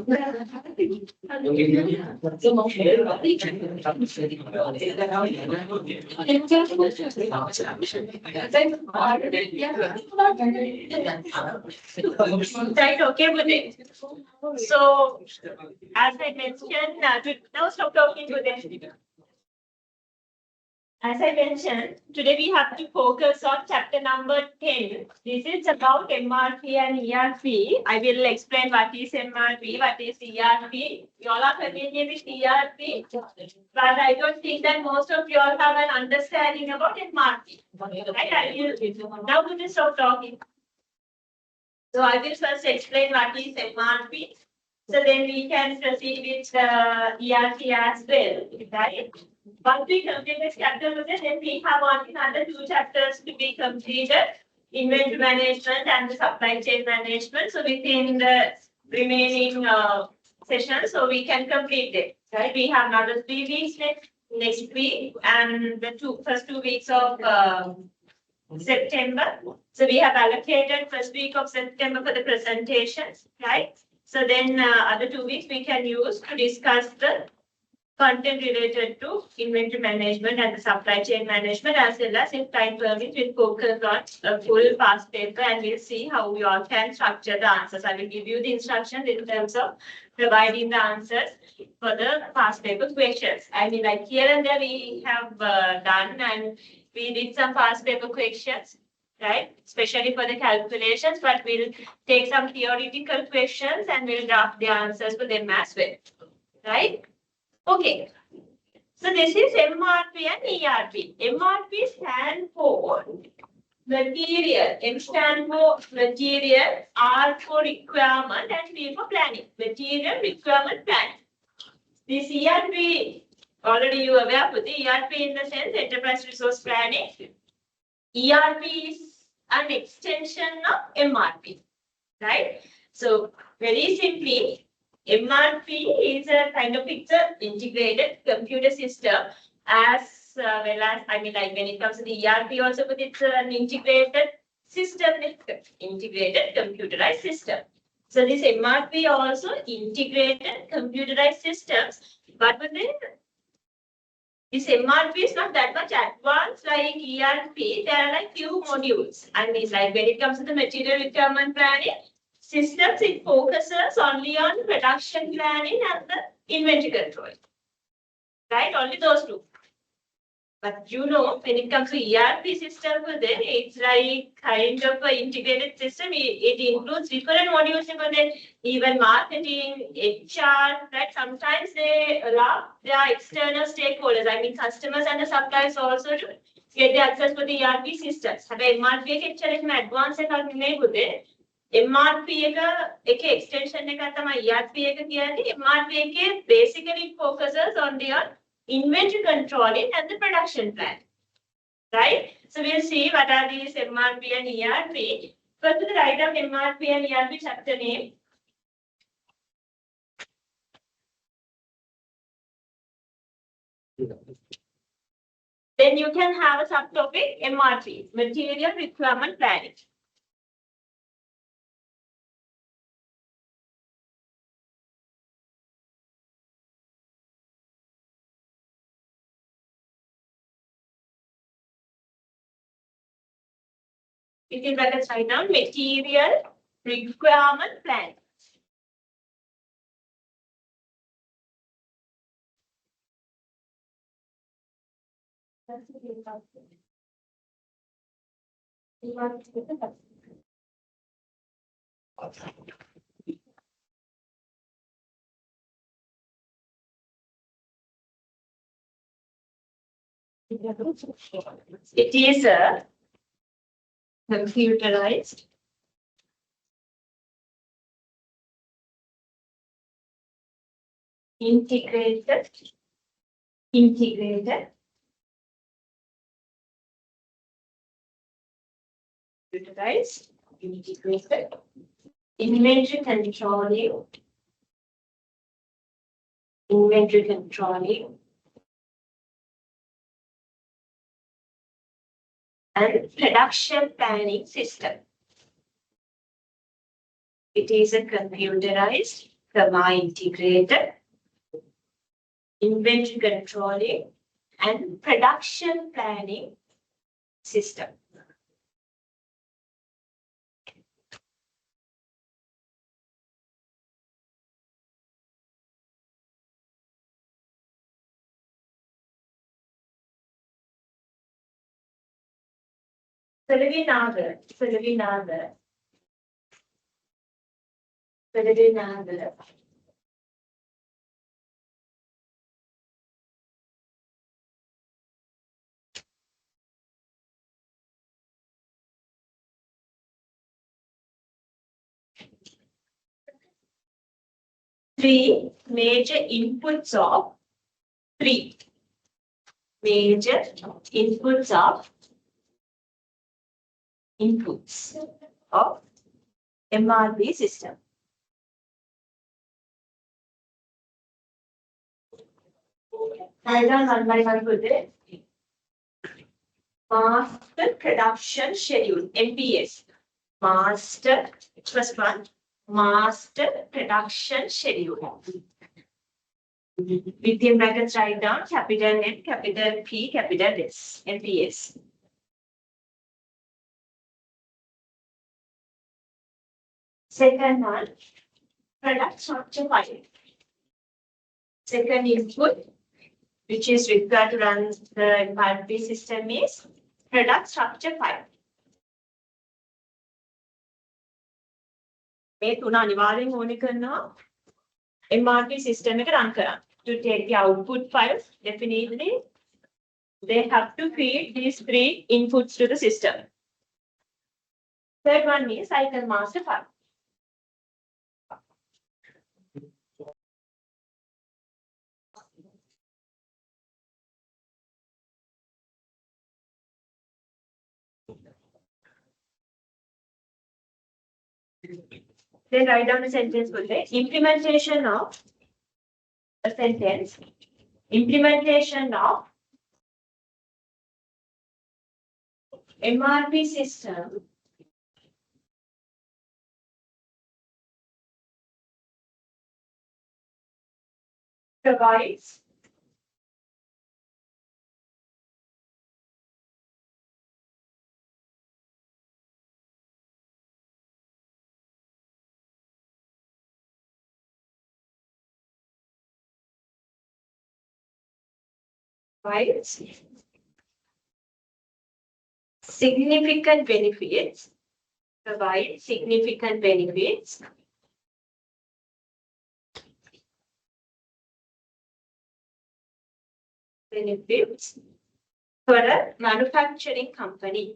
Right, okay with it. So, as I mentioned, now stop talking to them. As I mentioned, today we have to focus on chapter number 10. This is about MRP and ERP. I will explain what is MRP, what is ERP. You all are familiar with ERP, but I don't think that most of you all have an understanding about MRP. Right? Now we will stop talking. So I will first explain what is MRP. So then we can proceed with the ERP as well. Right? Once we complete this chapter, then we have only another 2 chapters to be completed: inventory management and the supply chain management. So within the remaining sessions, so we can complete it. Right? We have another 3 weeks next week, and the first 2 weeks of September. So we have allocated first week of September for the presentations, right? So then other 2 weeks we can use to discuss the content related to inventory management and the supply chain management, as well as, if time permits, we'll focus on a full past paper, and we'll see how we all can structure the answers. I will give you the instructions in terms of providing the answers for the past paper questions. I mean, like here and there we have done, and we did some past paper questions, right? Especially for the calculations, but we'll take some theoretical questions and we'll draft the answers for them as well, right? Okay, so this is MRP and ERP. MRP stands for material. M stands for material, R for requirement, and P for planning. Material, requirement, planning. This ERP, already you are aware of the ERP in the sense enterprise resource planning. ERP is an extension of MRP, right? So very simply, MRP is a kind of, it's an integrated computer system, as well as, I mean, like when it comes to the ERP also, but it's an integrated system, integrated computerized system. So this MRP also integrated computerized systems, but within this MRP is not that much advanced like ERP. There are like few modules. I mean, like when it comes to the material requirement planning systems, it focuses only on production planning and the inventory control. Right? Only those 2. But you know, when it comes to ERP system, then it's like kind of an integrated system. It includes different modules, even marketing, HR, right? Sometimes they allow their external stakeholders, I mean customers and the suppliers also, to get the access to the ERP systems. Have MRP advanced MRP extension ERP MRP basically focuses on the inventory controlling and the production plan. Right? So we'll see what are these MRP and ERP. First, to the right of MRP and ERP chapter name. Then you can have a subtopic MRP, material requirement planning. Within brackets write down material requirement planning. It is a computerized integrated computerized integrated inventory controlling and production planning system. It is a computerized integrated, inventory controlling, and production planning system. Srilanka. 3 major inputs of 3 major inputs of MRP system. Write down one by one with it. Master Production Schedule, MPS. Master, first one, Master Production Schedule. Within brackets, write down capital N, capital P, capital S, MPS. Second one, product structure file. Second input, which is required to run the MRP system, is product structure file. මේ තුන අනිවාර්යෙන් ඕනේ කරනවා MRP system එක run කරන්න. To take the output files, definitely they have to feed these 3 inputs to the system. Third one is cycle master file. Then write down a sentence for the implementation of a sentence. Implementation of MRP system provides significant benefits, provide significant benefits for a manufacturing company.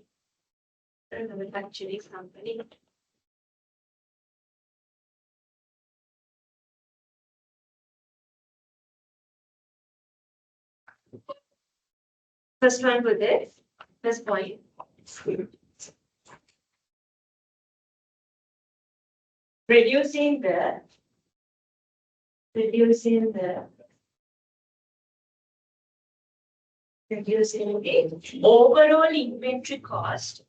First one for this, first point. Reducing the overall inventory cost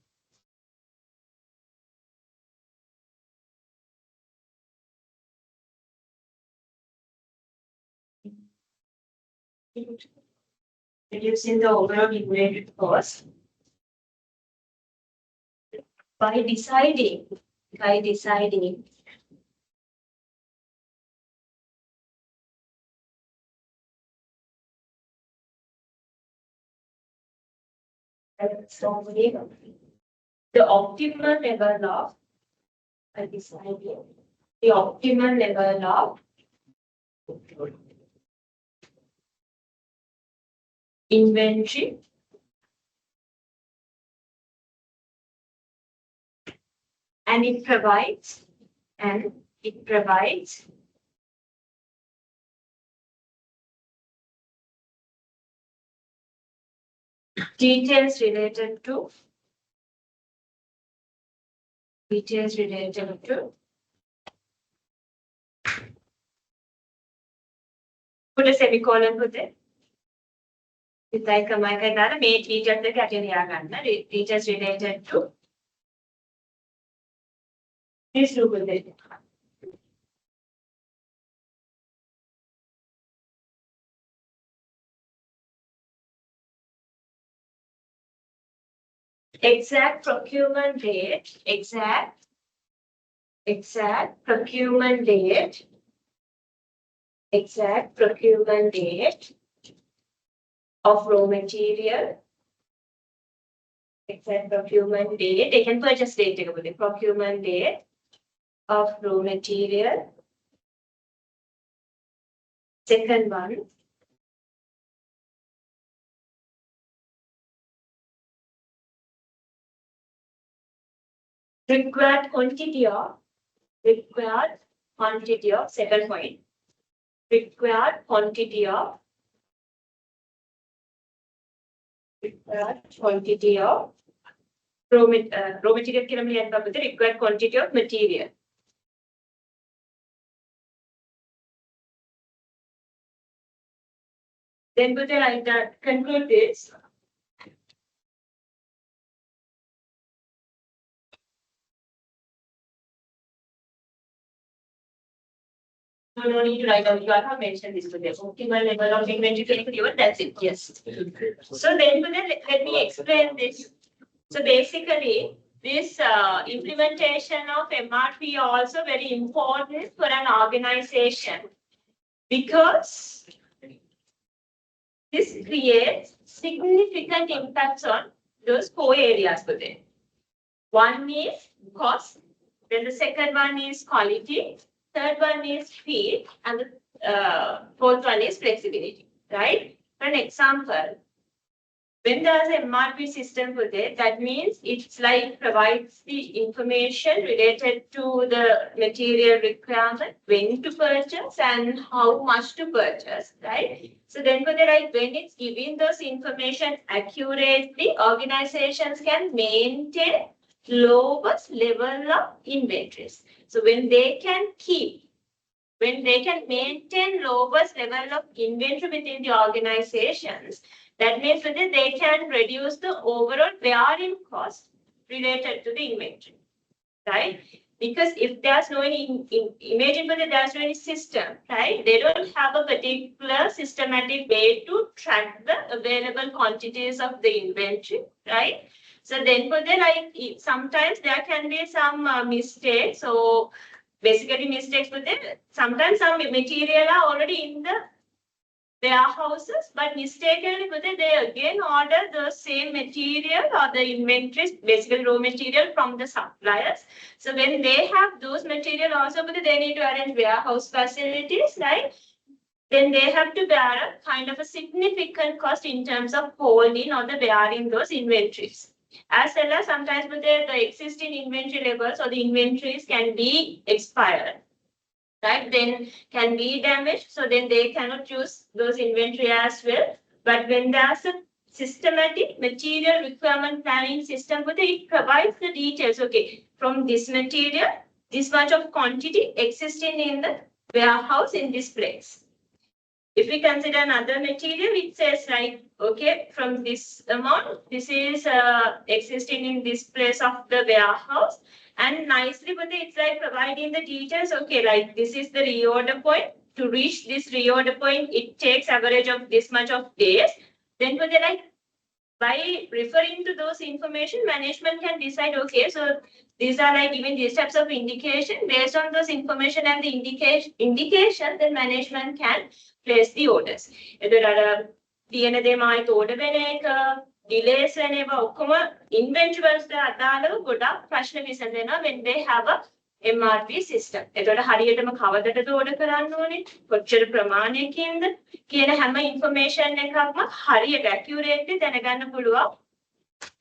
by deciding the optimal level of inventory and it provides details related to put a semicolon with it. Details related to this look with it. exact procurement date, exact procurement date, exact procurement date of raw material, exact procurement date, they can purchase date, the procurement date of raw material. Second one, required quantity of, second point, required quantity of raw material the required quantity of material. Then put like that, conclude this. No need to write down. You have mentioned this to them. Optimal level of inventory given. That's it. Yes. So then let me explain this. So basically, this implementation of MRP also very important for an organization because this creates significant impacts on those 4 areas for them. One is cost, then the second one is quality, third one is speed, and the fourth one is flexibility, right? For an example, when there's an MRP system for that, that means it's like provides the information related to the material requirement, when to purchase and how much to purchase, right? So then for the like when it's giving those information accurately, organizations can maintain lowest level of inventories. So when they can maintain lowest level of inventory within the organizations, that means that they can reduce the overall bearing cost related to the inventory, right? Because if there's no any, imagine that there's no any system, right? They don't have a particular systematic way to track the available quantities of the inventory, right? So then for the like, sometimes there can be some mistakes. So basically mistakes with it. Sometimes some material are already in the warehouses, but mistakenly they again order the same material or the inventories, basically raw material from the suppliers. So when they have those material also, they need to arrange warehouse facilities, right? Then they have to bear a kind of a significant cost in terms of holding or the bearing those inventories. As well as sometimes the existing inventory levels or the inventories can be expired, right? Then can be damaged. So then they cannot use those inventory as well. But when there's a systematic material requirement planning system, it provides the details. Okay, from this material, this much of quantity existing in the warehouse in this place. If we consider another material, it says like, okay, from this amount, this is existing in this place of the warehouse. And nicely, it's like providing the details. Okay, like this is the reorder point. To reach this reorder point, it takes average of this much of days. Then like, by referring to those information, management can decide, okay, so these are like even these types of indication. Based on those information and the indication, then management can place the orders. DNA දෙමයි order වෙන එක, delays වෙන ඒවා ඔක්කොම inventory වලට අදාළව ගොඩක් ප්‍රශ්න විසඳෙනවා when they have a MRP system. එතකොට හරියටම කවදටද order කරන්න ඕනේ, කොච්චර ප්‍රමාණයකින්ද කියන හැම information එකක්ම හරියට accurately දැනගන්න පුළුවන්.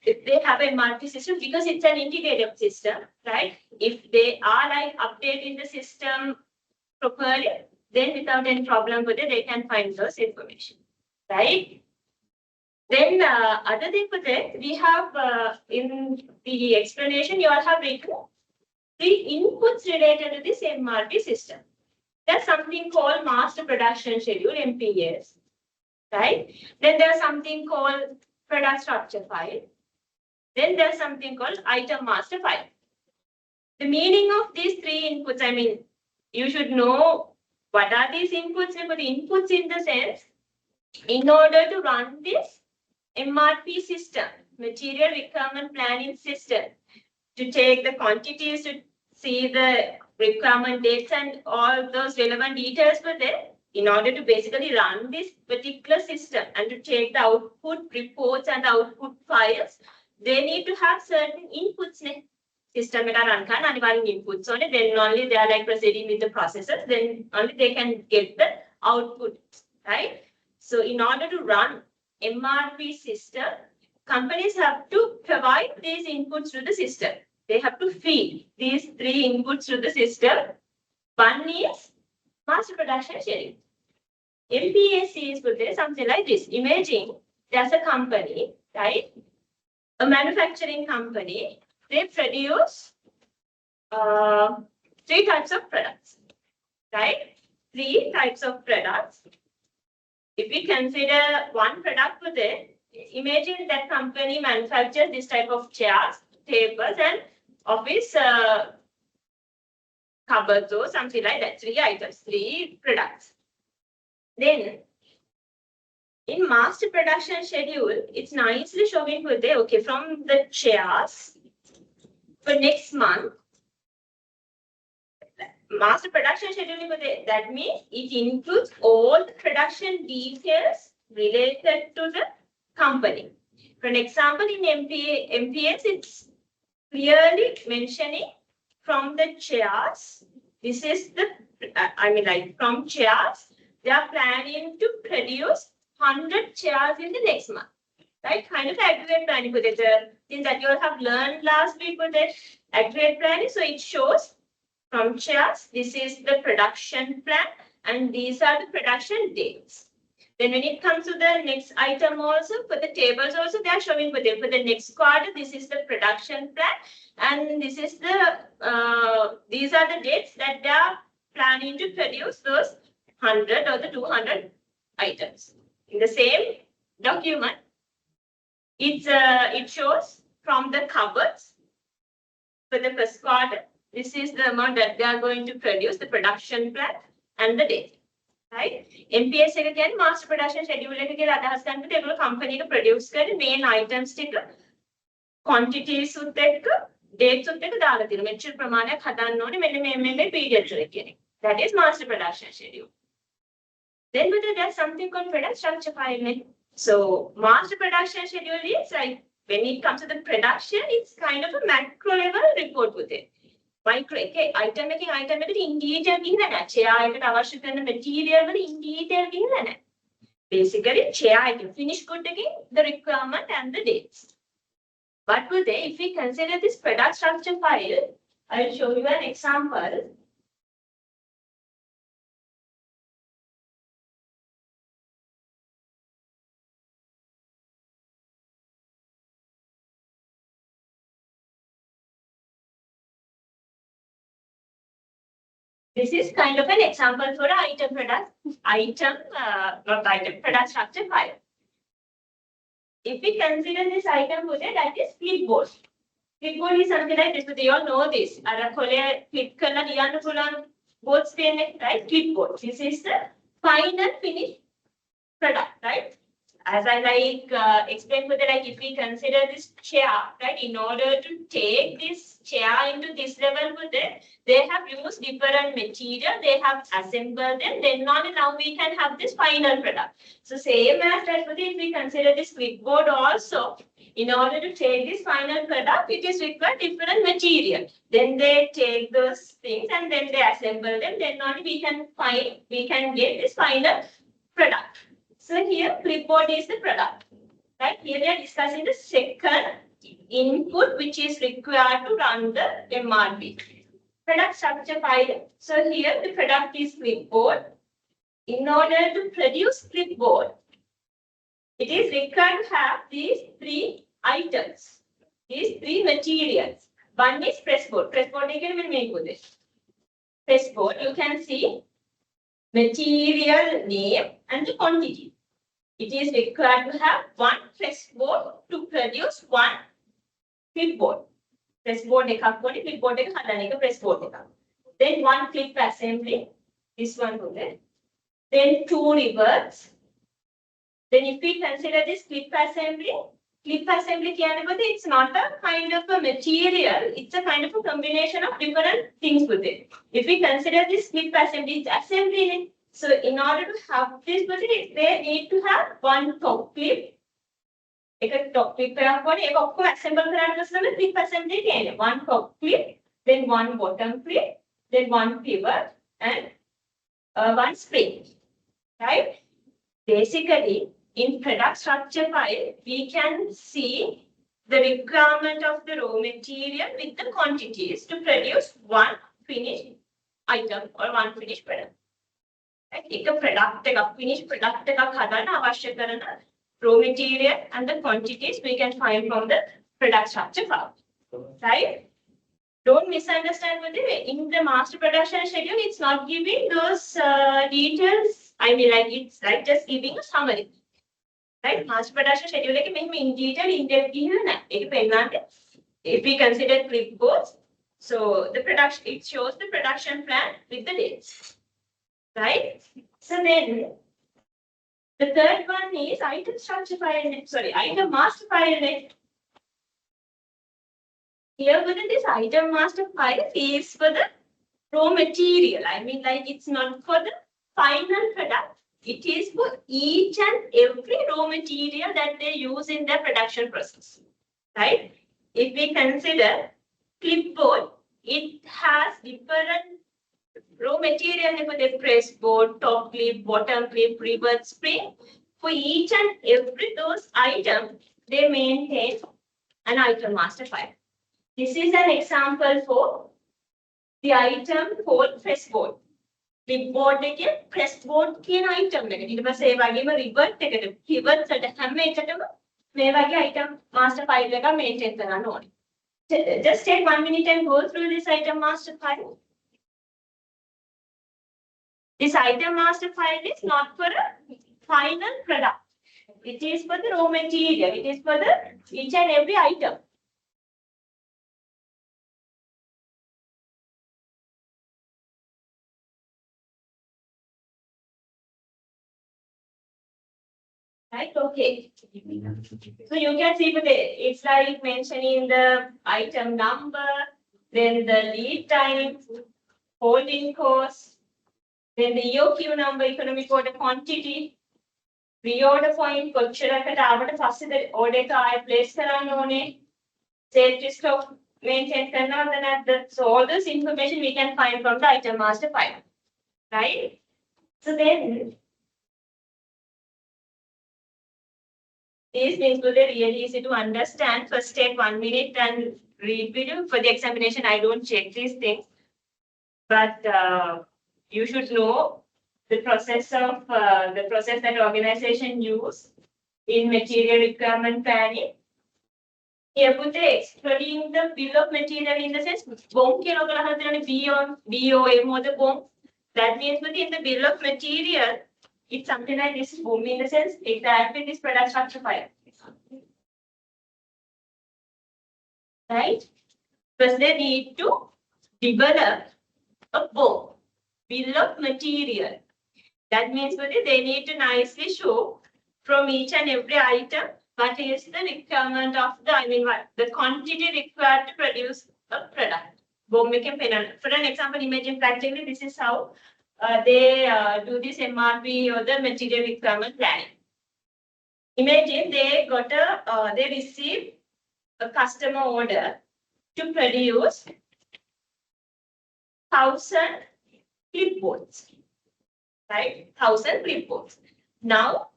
If they have a MRP system, because it's an integrated system, right? If they are like updating the system properly, then without any problem with it, they can find those information, right? Then other thing for that, we have in the explanation, you all have written 3 inputs related to this MRP system. There's something called master production schedule, MPS, right? Then there's something called product structure file. Then there's something called item master file. The meaning of these 3 inputs, I mean, you should know what are these inputs. The inputs in the sense, in order to run this MRP system, material requirement planning system to take the quantities, to see the requirement dates and all those relevant details were there in order to basically run this particular system and to take the output reports and output files. They need to have certain inputs. System run can inputs on it, then only they are like proceeding with the processes, then only they can get the output, right? So in order to run MRP system, companies have to provide these inputs to the system. They have to feed these 3 inputs to the system. One is master production schedule. MPSC is put there something like this. Imagine there's a company, right? A manufacturing company. They produce 3 types of products, right? 3 types of products. If we consider one product for there, imagine that company manufactures this type of chairs, tables, and office cupboards or something like that. 3 items, 3 products. Then, in master production schedule, it's nicely showing for there, okay, from the chairs for next month, master production schedule for there, that means it includes all the production details related to the company. For an example, in MPS, it's clearly mentioning from the chairs, this is the, from chairs, they are planning to produce 100 chairs in the next month, right? Kind of aggregate planning for the thing that you all have learned last week for the aggregate planning. So it shows from chairs, this is the production plan, and these are the production dates. Then when it comes to the next item also, for the tables also, they are showing for the next quarter, this is the production plan, and this is the, these are the dates that they are planning to produce those 100 or the 200 items. In the same document, it shows from the cupboards for the first quarter, this is the amount that they are going to produce, the production plan and the date. Right? MPS again, master production schedule table company to produce main items quantities dates that is master production schedule. Then there's something called product structure file. So master production schedule is like when it comes to the production, it's kind of a macro level report with it. Micro item in detail material in detail. Basically, chair item finish good again, the requirement and the dates. But if we consider this product structure file, I'll show you an example. This is kind of an example for an product structure file. If we consider this item, that is clipboard. Clipboard is something like this, but they all know this. Boards, right? Clipboard. This is the final finished product, right? As I explained, if we consider this chair, right, in order to take this chair into this level, they have used different material, they have assembled them, then only now we can have this final product. So same as that, if we consider this clipboard also, in order to take this final product, it is required different material. Then they take those things and then they assemble them, then only we can get this final product. So here, clipboard is the product, right? Here we are discussing the second input which is required to run the MRP. Product structure file. So here the product is clipboard. In order to produce clipboard, it is required to have these 3 items, these 3 materials. One is pressboard. Pressboard again will make with it. Pressboard, you can see material name and the quantity. It is required to have 1 pressboard to produce 1 clipboard. Pressboard clipboard pressboard. Then 1 clip assembly. This one will be. Then 2 rivets. Then if we consider this clip assembly, clip assembly it's not a kind of a material, it's a kind of a combination of different things with it. If we consider this clip assembly, it's assembly. So in order to have this, they need to have one top clip. एक top clip एक आपको assemble कराने का मतलब clip assembly है. One top clip, then one bottom clip, then one pivot, and one spring. Right? Basically, in product structure file, we can see the requirement of the raw material with the quantities to produce one finished item or one finished product. Like a product, a finished product, raw material and the quantities we can find from the product structure file. Right? Don't misunderstand with it. In the master production schedule, it's not giving those details. I mean, like it's like just giving a summary. Right? Master production schedule like in detail, if we consider clipboards, so the production, it shows the production plan with the dates. Right? So then the third one is item structure file, item master file. Here within this item master file is for the raw material. I mean, like it's not for the final product. It is for each and every raw material that they use in their production process. Right? If we consider clipboard, it has different raw material for the press board, top clip, bottom clip, rivet, spring. For each and every those items, they maintain an item master file. This is an example for the item called press board. Clipboard again, press board කියන item එක. ඊට පස්සේ ඒ වගේම rivet එකට pivot වලට හැම එකටම මේ වගේ item master file එකක් maintain කරන්න ඕනේ. Just take 1 minute and go through this item master file. This item master file is not for a final product. It is for the raw material. It is for the each and every item. Right, okay. So you can see it's like mentioning the item number, then the lead time, holding cost, then the EOQ number, economic order quantity, reorder point, කොච්චරකට ආවට පස්සේ order එක ආයෙ place කරන්න ඕනේ, safety stock maintain කරනවද නැද්ද? So all this information we can find from the item master file. Right? So then these things will be really easy to understand. First take 1 minute and read video. For the examination, I don't check these things. But you should know the process of the process that organization use in material requirement planning. Here put the explaining the bill of material in the sense BOM BOM or the BOM. That means within the bill of material, it's something like this BOM in the sense exactly this product structure file. Right? First they need to develop a BOM, bill of material. That means they need to nicely show from each and every item what is the requirement of the quantity required to produce a product. BOM for an example, imagine practically this is how they do this MRP or the material requirement planning. Imagine they got they received a customer order to produce 1,000 clipboards, right? 1,000 clipboards. Now,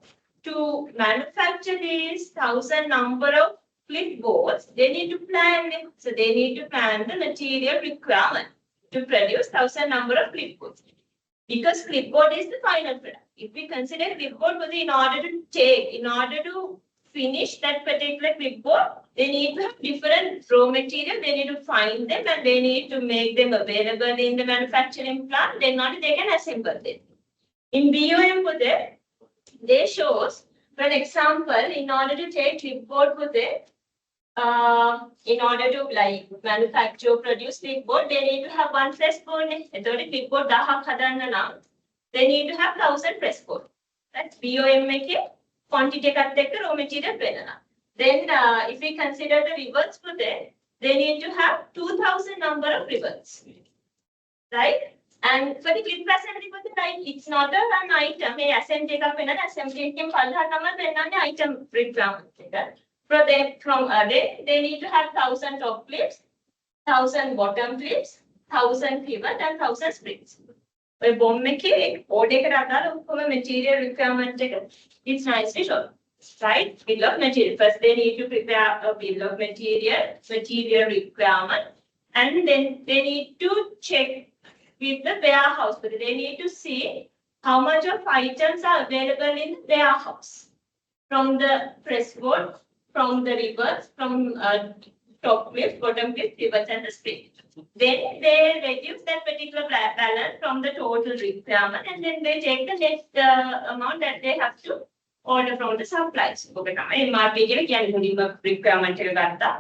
to manufacture these 1,000 number of clipboards, they need to plan it. So they need to plan the material requirement to produce 1,000 number of clipboards. Because clipboard is the final product. If we consider clipboard, in order to finish that particular clipboard, they need to have different raw material. They need to find them and they need to make them available in the manufacturing plant. Then only they can assemble them. In BOM, they shows, for an example, in order to take clipboard in order to manufacture, produce clipboard, they need to have one press board. Clipboard they need to have 1,000 press board. That's BOM quantity raw material. Then if we consider the rivers for that, they need to have 2,000 number of rivers, right? And for the grid facility for the right, it's not an item. A assembly ka pena assembly kim palha number then an item requirement. For them from array, they need to have 1,000 top clips, 1,000 bottom clips, 1,000 pivot and 1,000 springs. But bomb make order material requirement it's nicely shown. Right? Bill of material. First, they need to prepare a bill of material requirement, and then they need to check with the warehouse. But they need to see how much of items are available in the warehouse from the press board, from the rivers, from top clips, bottom clips, rivers, and the spring. Then they reduce that particular balance from the total requirement, and then they take the net amount that they have to order from the supplies. ඔබ තමයි MRP කියලා කියන්නේ මුලින්ම requirement එක ගත්තා.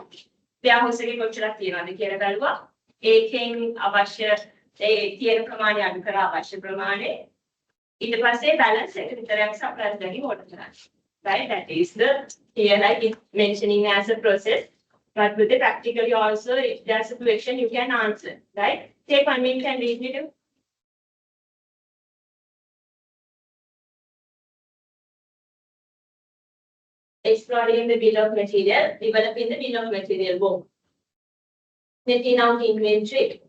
warehouse එකේ කොච්චරක් තියෙනවද කියලා බලුවා. ඒකෙන් අවශ්‍ය ඒ තියෙන ප්‍රමාණය අඩු කරලා අවශ්‍ය ප්‍රමාණය ඊට පස්සේ balance එක විතරක් supplies වලින් order කරනවා. Right? That is the here like it's mentioning as a process. But with the practically also, if there's a question, you can answer. Right? Take 1 minute and read it. Exploring the bill of material, developing the bill of material. Boom. Netting out inventory.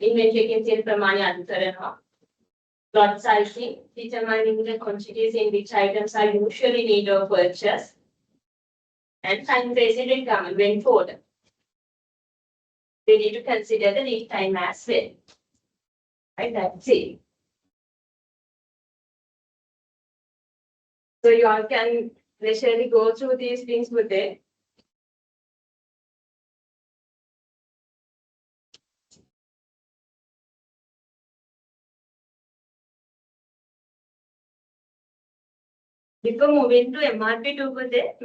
Inventory can say pramani adhikaranwa. Lot sizing, determining the quantities in which items are usually need of purchase. And time tracing requirement when for order. We need to consider the lead time as well. Right, that's it. So you all can leisurely go through these things with it. Before moving to MRP2 with it,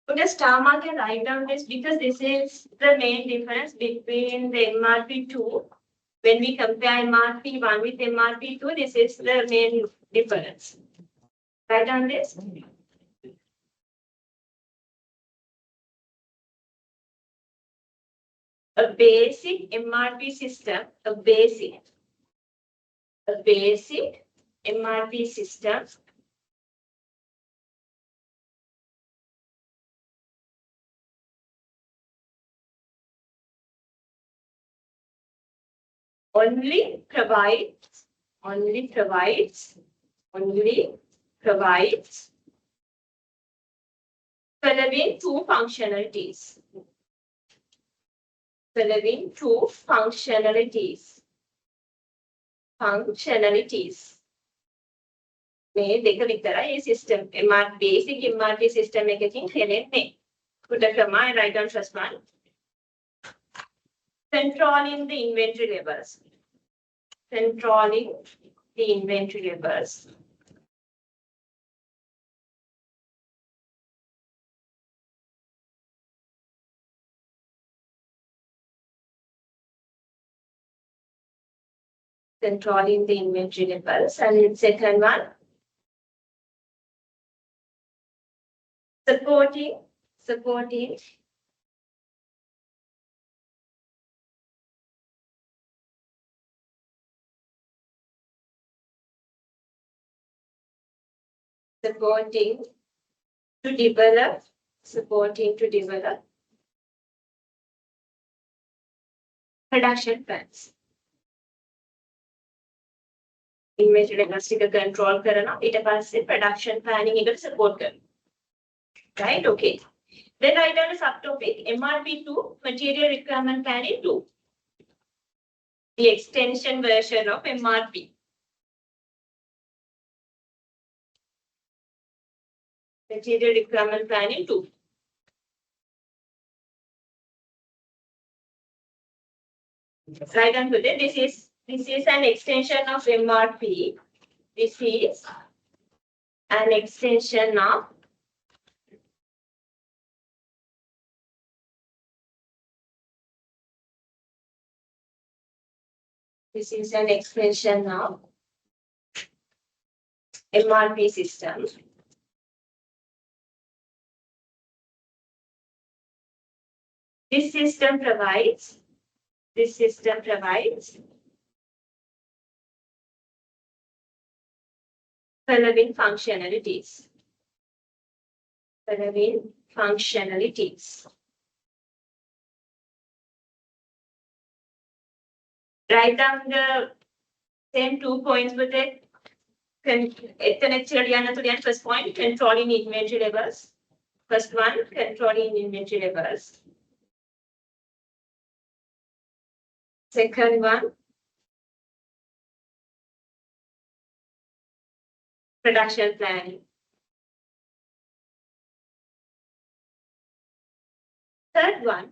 put a star mark and write down this because this is the main difference between the MRP2. When we compare MRP1 with MRP2, this is the main difference. Write down this. A basic MRP system, a basic MRP system only provides following two functionalities. මේ දෙක විතරයි මේ system basic MRP system එකකින් හෙලෙන්නේ. Put a comma and write down first one. Controlling the inventory levels. Controlling the inventory levels. Controlling the inventory levels. And second one, supporting to develop production plans. Inventory levels control करना, ඊට පස්සේ production planning එකට support කරනවා. Right? Okay. Then write down a subtopic MRP2 material requirement planning 2. The extension version of MRP. Material requirement planning 2. Write down today. This is an extension of MRP. This is an extension of MRP system. This system provides following functionalities. Write down the same 2 points with it. First point, controlling inventory levels. First one, controlling inventory levels. Second one, production planning. Third one,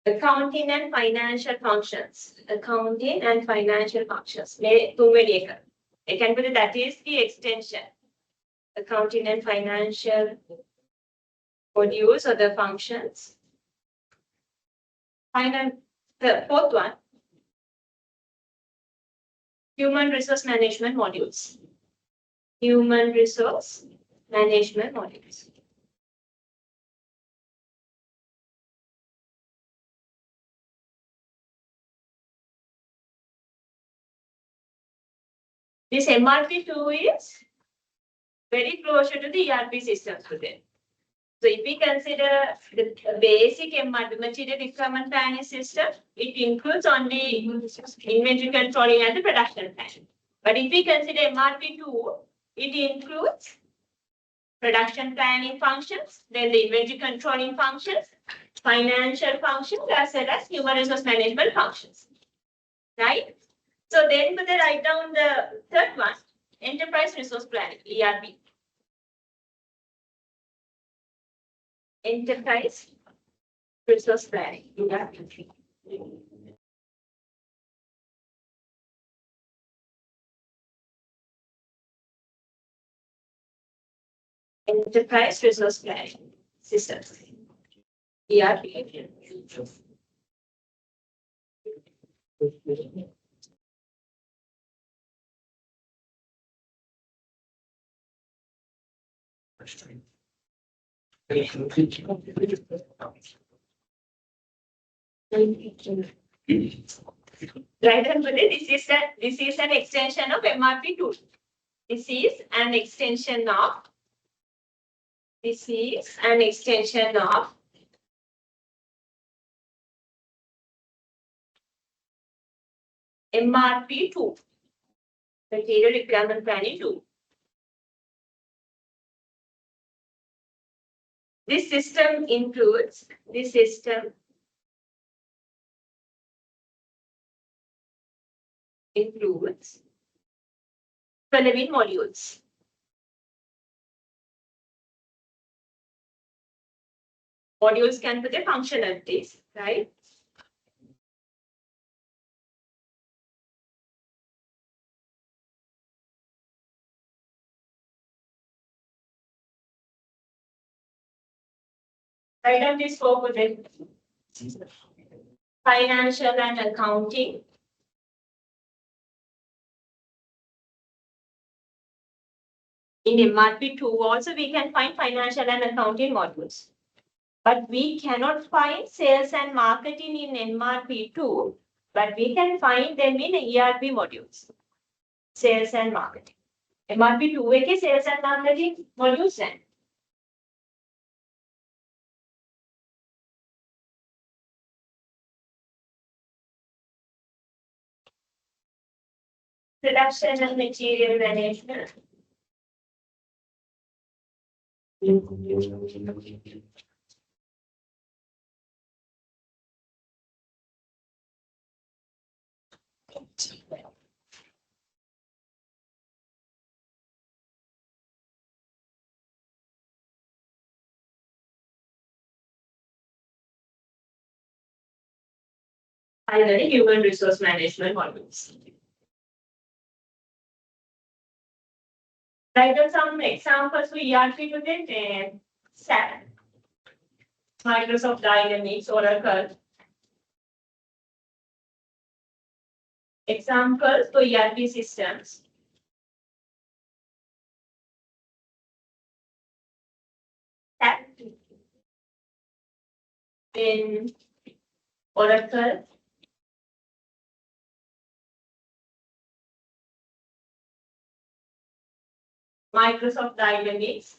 accounting and financial functions. Accounting and financial functions. That is the extension. Accounting and financial modules or the functions. The fourth one, human resource management modules. Human resource management modules. This MRP2 is very closer to the ERP systems today. So if we consider the basic MRP, material requirement planning system, it includes only inventory controlling and the production planning. But if we consider MRP2, it includes production planning functions, then the inventory controlling functions, financial functions, as well as human resource management functions. Right? So then we write down the third one, enterprise resource planning, ERP. Enterprise resource planning, ERP. Enterprise resource planning systems, ERP. Right, and this is an extension of MRP2. This is an extension of MRP2, material requirement planning 2. This system includes following modules. Modules can be the functionalities, right? Write down this scope with it. Financial and accounting. In MRP2 also we can find financial and accounting modules. But we cannot find sales and marketing in MRP2, but we can find them in ERP modules. Sales and marketing. MRP2 के sales and marketing modules हैं. Production and material management. Finally, human resource management modules. Write down some examples for ERP today. SAP, Microsoft Dynamics, Oracle. examples for ERP systems. SAP, then Oracle, Microsoft Dynamics,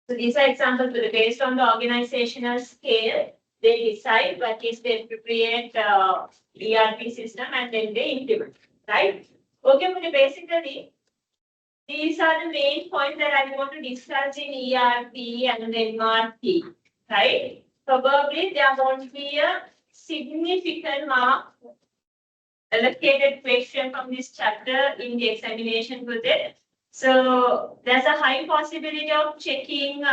so these are examples based on the organizational scale. They decide what is the appropriate ERP system and then they implement, right? Okay, but basically, these are the main points that I want to discuss in ERP and MRP, right? Probably there won't be a significant mark allocated question from this chapter in the examination today. So there's a high possibility of checking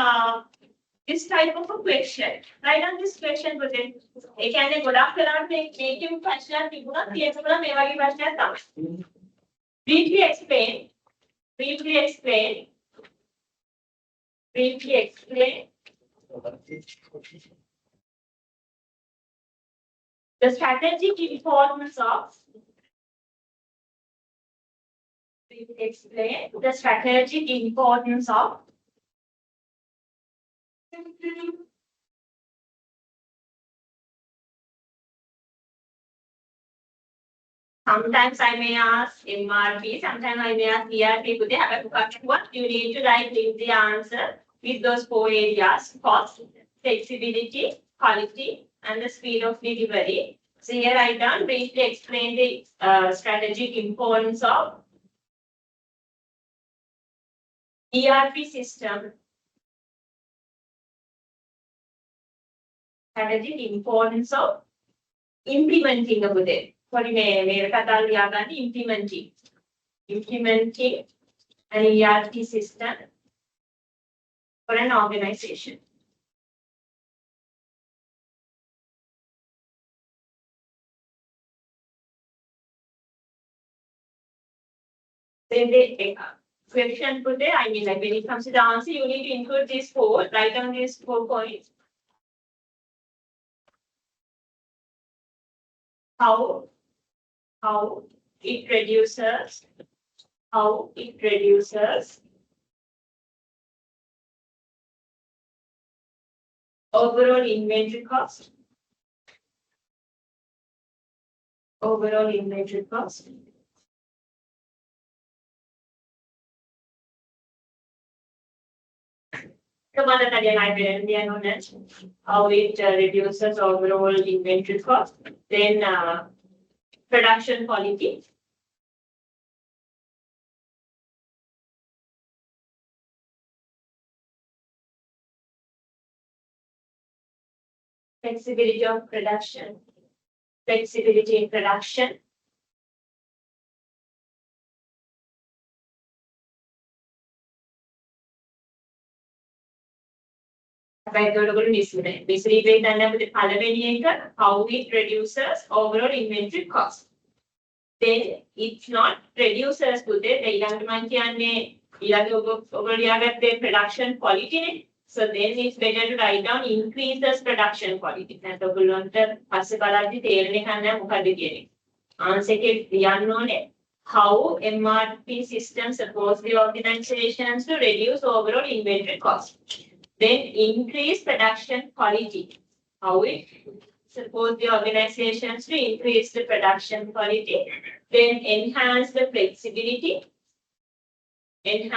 this type of a question. Write down this question today. ඒ කියන්නේ ගොඩක් වෙලාවට මේකෙම ප්‍රශ්නයක් තිබුණා තියෙනවා මේ වගේ ප්‍රශ්නයක් තමයි. Briefly explain. The strategic importance of Sometimes I may ask MRP, sometimes I may ask ERP. Could they have a what? You need to write the answer with those 4 areas: cost, flexibility, quality, and the speed of delivery. So here I done briefly explain the strategic importance of ERP system. Strategic importance of implementing a model. Implementing an ERP system for an organization. Then the question put there, I mean, like when it comes to the answer, you need to include these 4, write down these 4 points. How it reduces overall inventory cost. How it reduces overall inventory cost. Then production quality. Flexibility of production. Flexibility in production. Basically, how it reduces overall inventory cost. Then it's not reduces to the production quality. So then it's better to write down increases production quality. How MRP system supports the organizations to reduce overall inventory cost. Then increase production quality. How it supports the organizations to increase the production quality. Then enhance the flexibility. The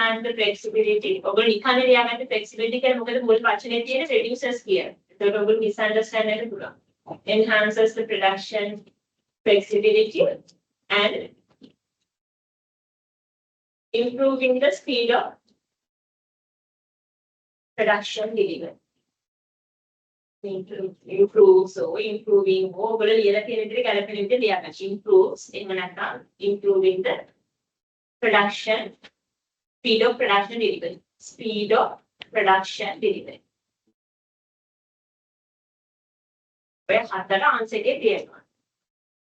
flexibility reduces here. Misunderstand. Enhances the production flexibility and improving the speed of production delivery. Improves improving overall improving the production speed of production delivery.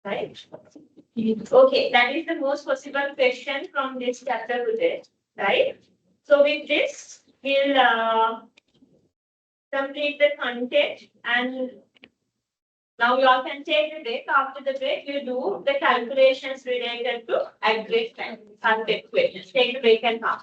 Right? Okay, that is the most possible question from this chapter today, right? So with this, we'll complete the content, and now you all can take a break. After the break, you do the calculations related to aggregate and content questions. Take a break and come.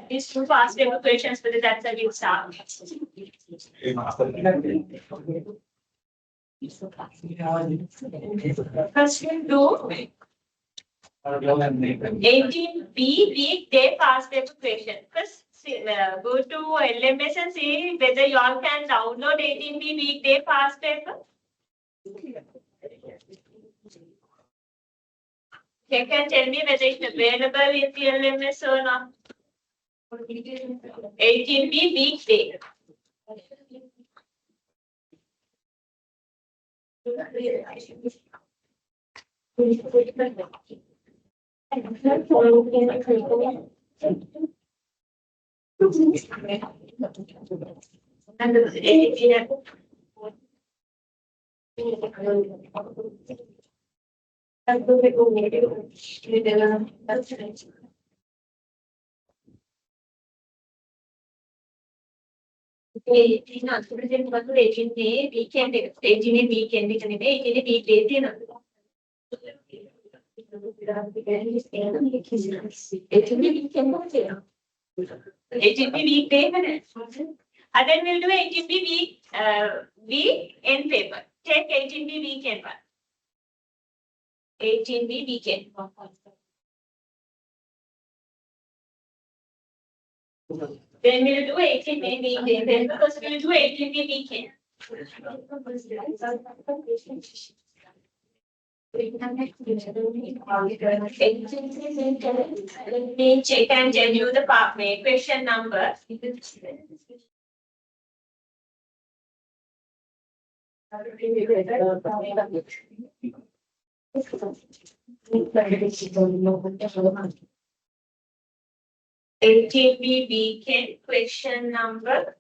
These two fast evacuations for the that's a new start. Question 2. 18B weekday fast evacuation. First, go to LMS and see whether you all can download 18B weekday fast paper. You can tell me whether it's available in the LMS or not. 18B weekday. And then we'll do 18B weekend paper. Take 18B weekend one. 18B weekend. Then we'll do 18B weekend. Then because we'll do 18B weekend. Let me check and tell you the pathway question number. ATB weekend question number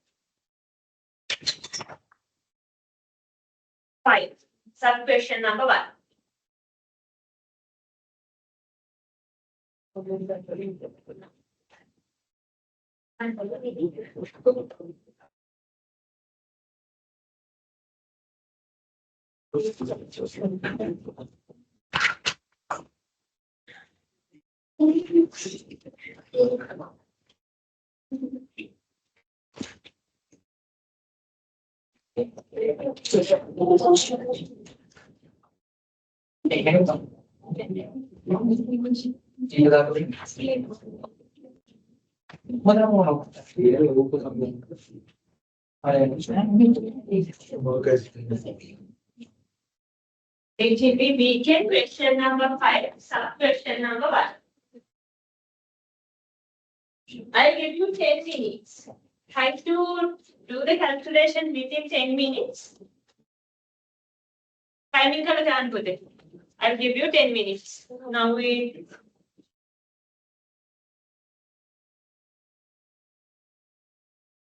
5. Sub question number 1. ATB weekend question number 5, sub question number 1. I'll give you 10 minutes. Try to do the calculation within 10 minutes. Timing can put it. I'll give you 10 minutes. Now we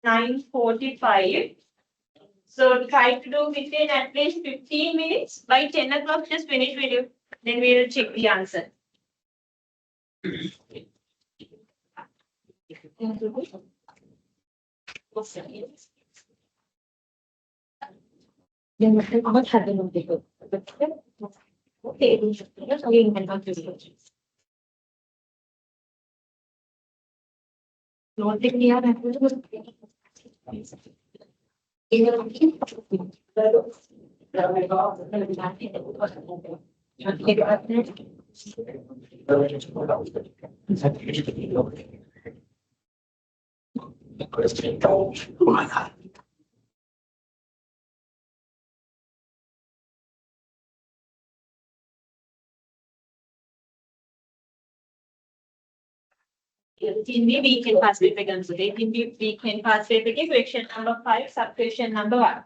9:45. So try to do within at least 15 minutes. By 10 o'clock, just finish video. Then we will check the answer. In the weekend pass paper consider. In the weekend pass paper question number 5, sub question number 1.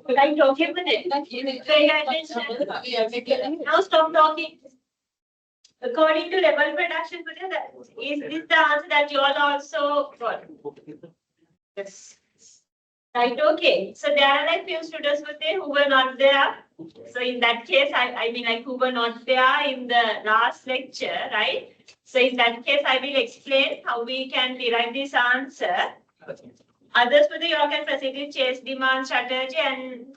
Like okay with it. Pay attention. Now stop talking. According to level production, is this the answer that you all also got? Yes. Right, okay. So there are like few students who were not there. So in that case, I mean like who were not there in the last lecture, right? So in that case, I will explain how we can derive this answer. Others you all can proceed chase demand strategy and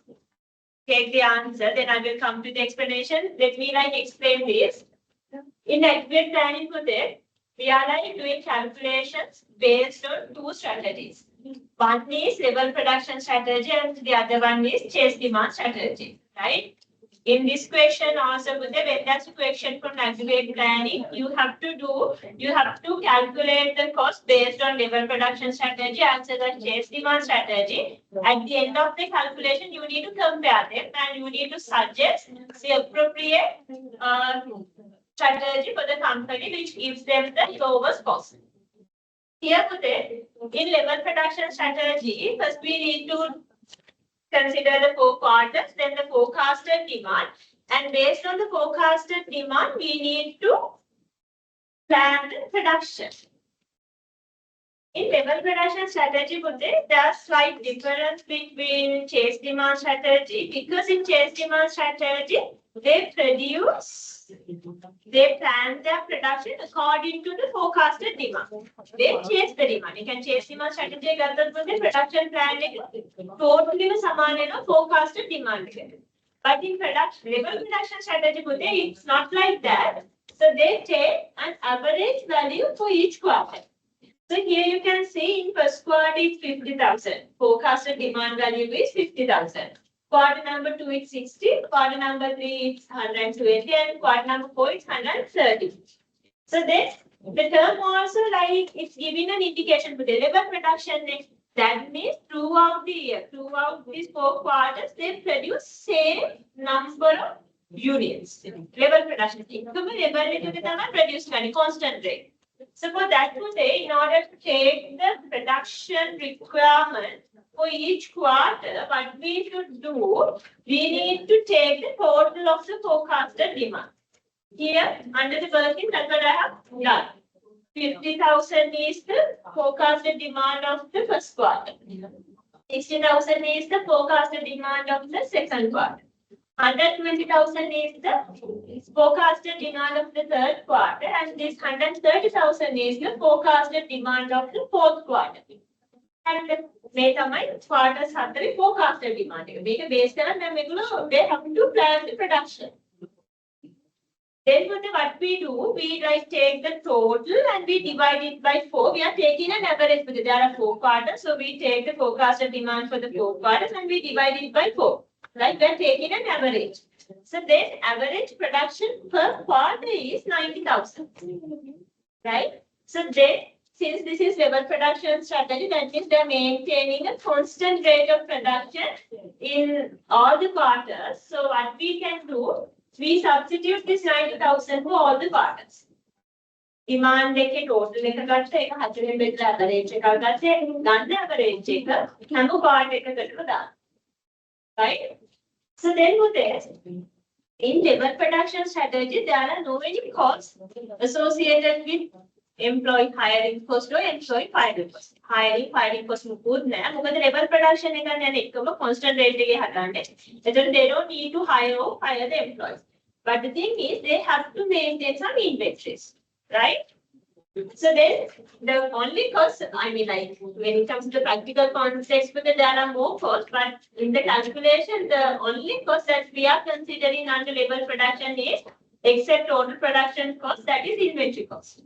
take the answer. Then I will come to the explanation. Let me like explain this. In aggregate planning we are like doing calculations based on two strategies. One is level production strategy and the other one is chase demand strategy, right? In this question also, when that's a question from aggregate planning, you have to calculate the cost based on level production strategy as well as chase demand strategy. At the end of the calculation, you need to compare them and you need to suggest the appropriate strategy for the company which gives them the lowest cost. Here in level production strategy, first we need to consider the 4 quarters, then the forecasted demand, and based on the forecasted demand, we need to plan the production. In level production strategy, there are slight difference between chase demand strategy because in chase demand strategy, they plan their production according to the forecasted demand. They chase the demand. You can chase demand strategy the production plan totally saman forecasted demand. But in level production strategy, it's not like that. So they take an average value for each quarter. So here you can see in first quarter it's 50,000. Forecasted demand value is 50,000. Quarter number 2 is 60, quarter number 3 is 120, and quarter number 4 is 130. So then the term also like it's giving an indication for the level production. That means throughout the year, throughout these 4 quarters, they produce same number of units. Level production. Level produce constant rate. So for that in order to take the production requirement for each quarter, what we should do, we need to take the total of the forecasted demand. Here, under the working, that's what I have done. 50,000 is the forecasted demand of the first quarter. 60,000 is the forecasted demand of the second quarter. 120,000 is the forecasted demand of the third quarter, and this 130,000 is the forecasted demand of the fourth quarter. And they quarters have the forecasted demand. Based on they have to plan the production. Then what we do, we take the total and we divide it by 4. We are taking an average because there are 4 quarters. So we take the forecasted demand for the 4 quarters and we divide it by 4. Like we are taking an average. So then average production per quarter is 90,000. Right? So then since this is level production strategy, that means they are maintaining a constant rate of production in all the quarters. So what we can do, we substitute this 90,000 for all the quarters. Demand total average right? So then in level production strategy, there are no any costs associated with employee hiring cost or employee firing cost. Hiring cost good na. Because the level production is a constant rate. They don't need to hire the employees. But the thing is, they have to maintain some inventories, right? So then the only cost, I mean, like when it comes to the practical context, because there are more costs, but in the calculation, the only cost that we are considering under level production is except total production cost, that is inventory cost.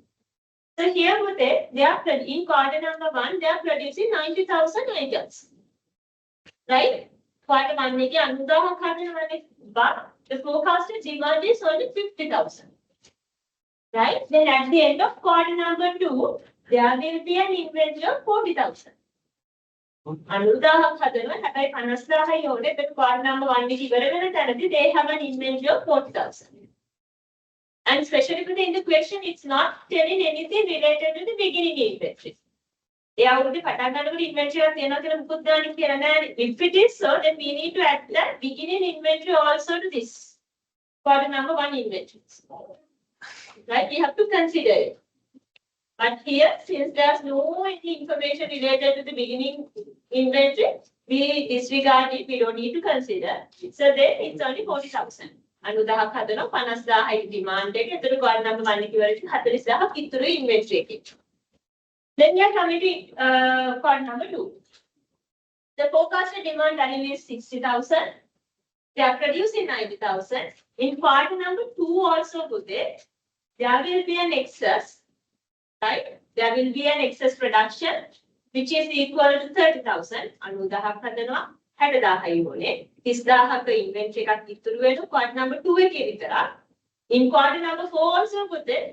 So here they are in quarter number 1, they are producing 90,000 items, right? Quarter 1 but the forecasted demand is only 50,000. Right? Then at the end of quarter number 2, there will be an inventory of 40,000. Quarter number 1 they have an inventory of 40,000. And especially in the question, it's not telling anything related to the beginning inventory. If it is so, then we need to add the beginning inventory also to this. Quarter number 1 inventory. Right? We have to consider it. But here, since there's no any information related to the beginning inventory, we disregard it, we don't need to consider. So then it's only 40,000. And with the 50,000 demand, quarter number 1 inventory. Then we are coming to quarter number 2. The forecasted demand value is 60,000. They are producing 90,000. In quarter number 2 also, there will be an excess, right? There will be an excess production, which is equal to 30,000. 60000යි ඕනේ 30000ක ඉන්වෙන්ටරි එකක් ඉතුරු වෙනවා quarter number 2 එකේ විතරක්. In quarter number 4 also put it,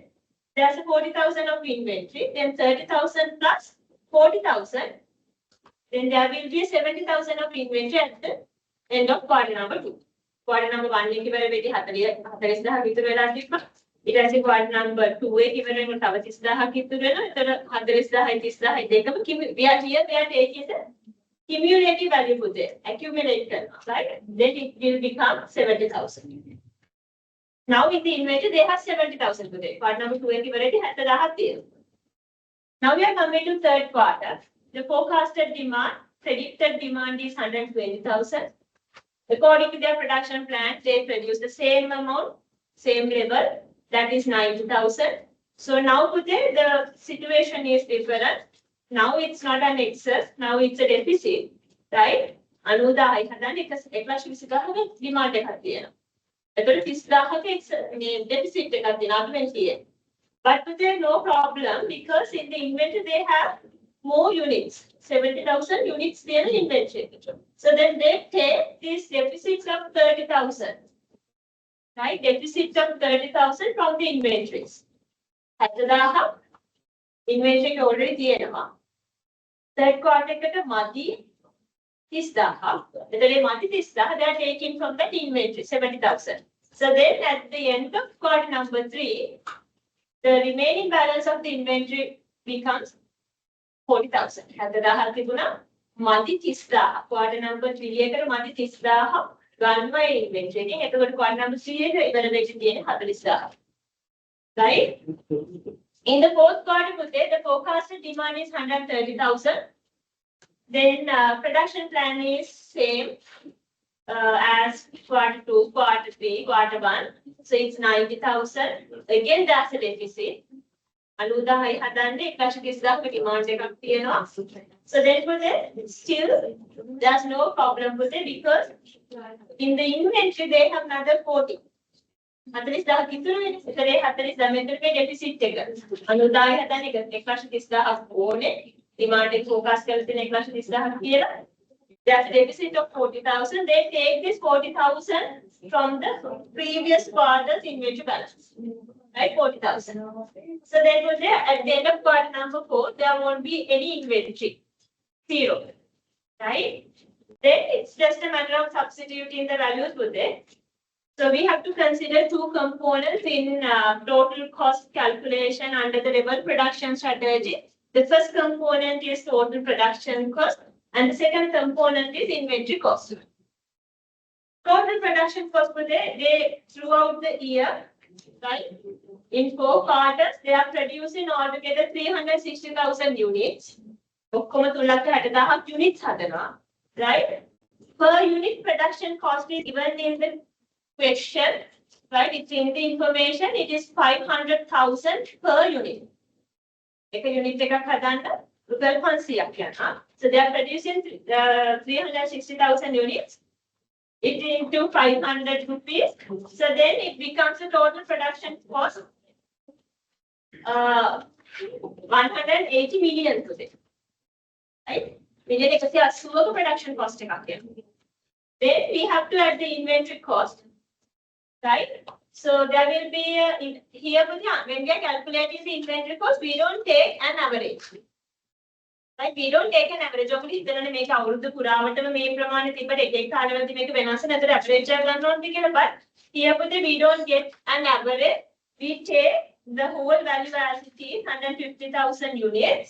there's a 40,000 of inventory, then 30,000 plus 40,000, then there will be 70,000 of inventory at the end of quarter number 2. Quarter number 1 එක ඉවර වෙදී 40000ක් ඉතුරු වෙලා තිබ්බා. ඊට පස්සේ quarter number 2 එක ඉවර වෙනකොට තව 30000ක් ඉතුරු වෙනවා. එතකොට 40000යි 30000යි දෙකම we are taking the cumulative value put there, accumulate කරනවා, right? Then it will become 70,000. Now in the inventory they have 70,000 put there. Quarter number 2 එක ඉවර වෙදී 70000ක් තියෙනවා. Now we are coming to third quarter. The forecasted demand, predicted demand is 120,000. According to their production plan, they produce the same amount, same level, that is 90,000. So now today the situation is different. Now it's not an excess, now it's a deficit, right? 90,000යි හදන්නේ 1,20,000ක demand එකක් තියෙනවා. එතකොට 30,000ක deficit එකක් තියෙනවා argument. But today no problem because in the inventory they have more units, 70,000 units there in inventory. So then they take these deficits of 30,000, right? Deficits of 30,000 from the inventories. 70,000 inventory already තියෙනවා. Third quarter එකට මදි 30,000. එතකොට මදි 30,000 they are taking from that inventory 70,000. So then at the end of quarter number 3, the remaining balance of the inventory becomes 40,000. 70,000 තිබුණා මදි 30,000. Quarter number 3 එකට මදි 30,000 ගන්නවා inventory එකෙන්. එතකොට quarter number 3 එක ඉවර වෙච්ච තියෙන්නේ 40,000. Right? In the fourth quarter today, the forecasted demand is 130,000. Then production plan is same as quarter 2, quarter 3, quarter 1. So it's 90,000. Again, that's a deficit. 90,000යි හදන්නේ 1,30,000ක demand එකක් තියෙනවා. So therefore, still there's no problem with it because in the inventory they have another 40. 40,000ක් ඉතුරු වෙන්නේ. ඒතරේ 40,000 මෙතනගේ deficit එක. 90,000යි හදන්නේ 1,30,000ක් ඕනේ. demand එක focus කරලා තියෙන 1,30,000ක් කියලා. There's a deficit of 40,000. They take this 40,000 from the previous quarter's inventory balance. Right, 40,000. So therefore, at the end of quarter number 4, there won't be any inventory. 0. Right? Then it's just a matter of substituting the values with it. So we have to consider two components in total cost calculation under the level production strategy. The first component is total production cost, and the second component is inventory cost. Total production cost for they throughout the year, right? In 4 quarters, they are producing altogether 360,000 units. ඔක්කොම 360,000 units හදනවා, right? Per unit production cost is given in the question, right? It's in the information. It is 500,000 per unit. එක unit එකක් හදන්න රුපියල් 500ක් යනවා. So they are producing 360,000 units. It into 500 rupees. So then it becomes a total production cost 180 million today. Right? Million එක production cost එකක් යනවා. Then we have to add the inventory cost. Right? So there will be here when we are calculating the inventory cost, we don't take an average. Right? We don't take an average. Only ඉතනනේ මේක අවුරුදු පුරාවටම මේ ප්‍රමාණය තිබ්බට එක එක කාලවලදී මේක වෙනස් වෙන අතර average එක ගන්න ඕනද කියලා. But here we don't get an average. We take the whole value as it is 150,000 units.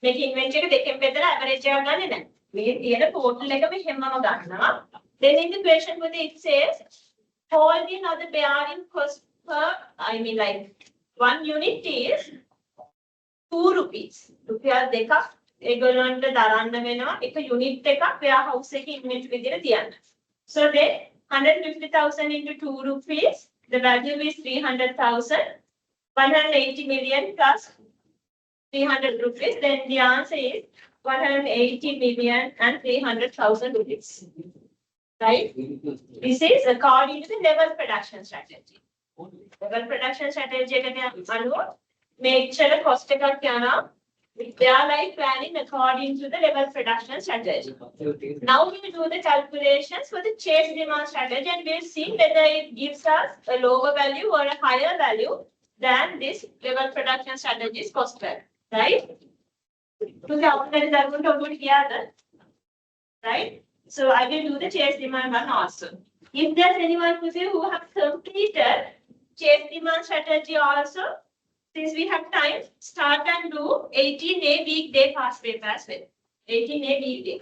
මේක inventory එක දෙකෙන් බෙදලා average එක ගන්නෙ නැහැ. මේ තියෙන total එක මේ හැමම ගන්නවා. Then in the question it says holding or the bearing cost per, I mean like 1 unit is 2 rupees. රුපියල් දෙකක් ඒගොල්ලන්ට දරන්න වෙනවා එක unit එකක් warehouse එකේ inventory විදිහට තියන්න. So then 150,000 into 2 rupees, the value is 300,000. 180 million plus 300 rupees. Then the answer is 180 million and 300,000 rupees. Right? This is according to the level production strategy. Level production strategy එකට අනුව මේච්චර cost එකක් යනවා They are like planning according to the level production strategy. Now we will do the calculations for the chase demand strategy and we'll see whether it gives us a lower value or a higher value than this level production strategy is possible. Right? Right? So I will do the chase demand one also. If there's anyone who have completed chase demand strategy also, since we have time, start and do 18A weekday past paper as well. 18A weekday.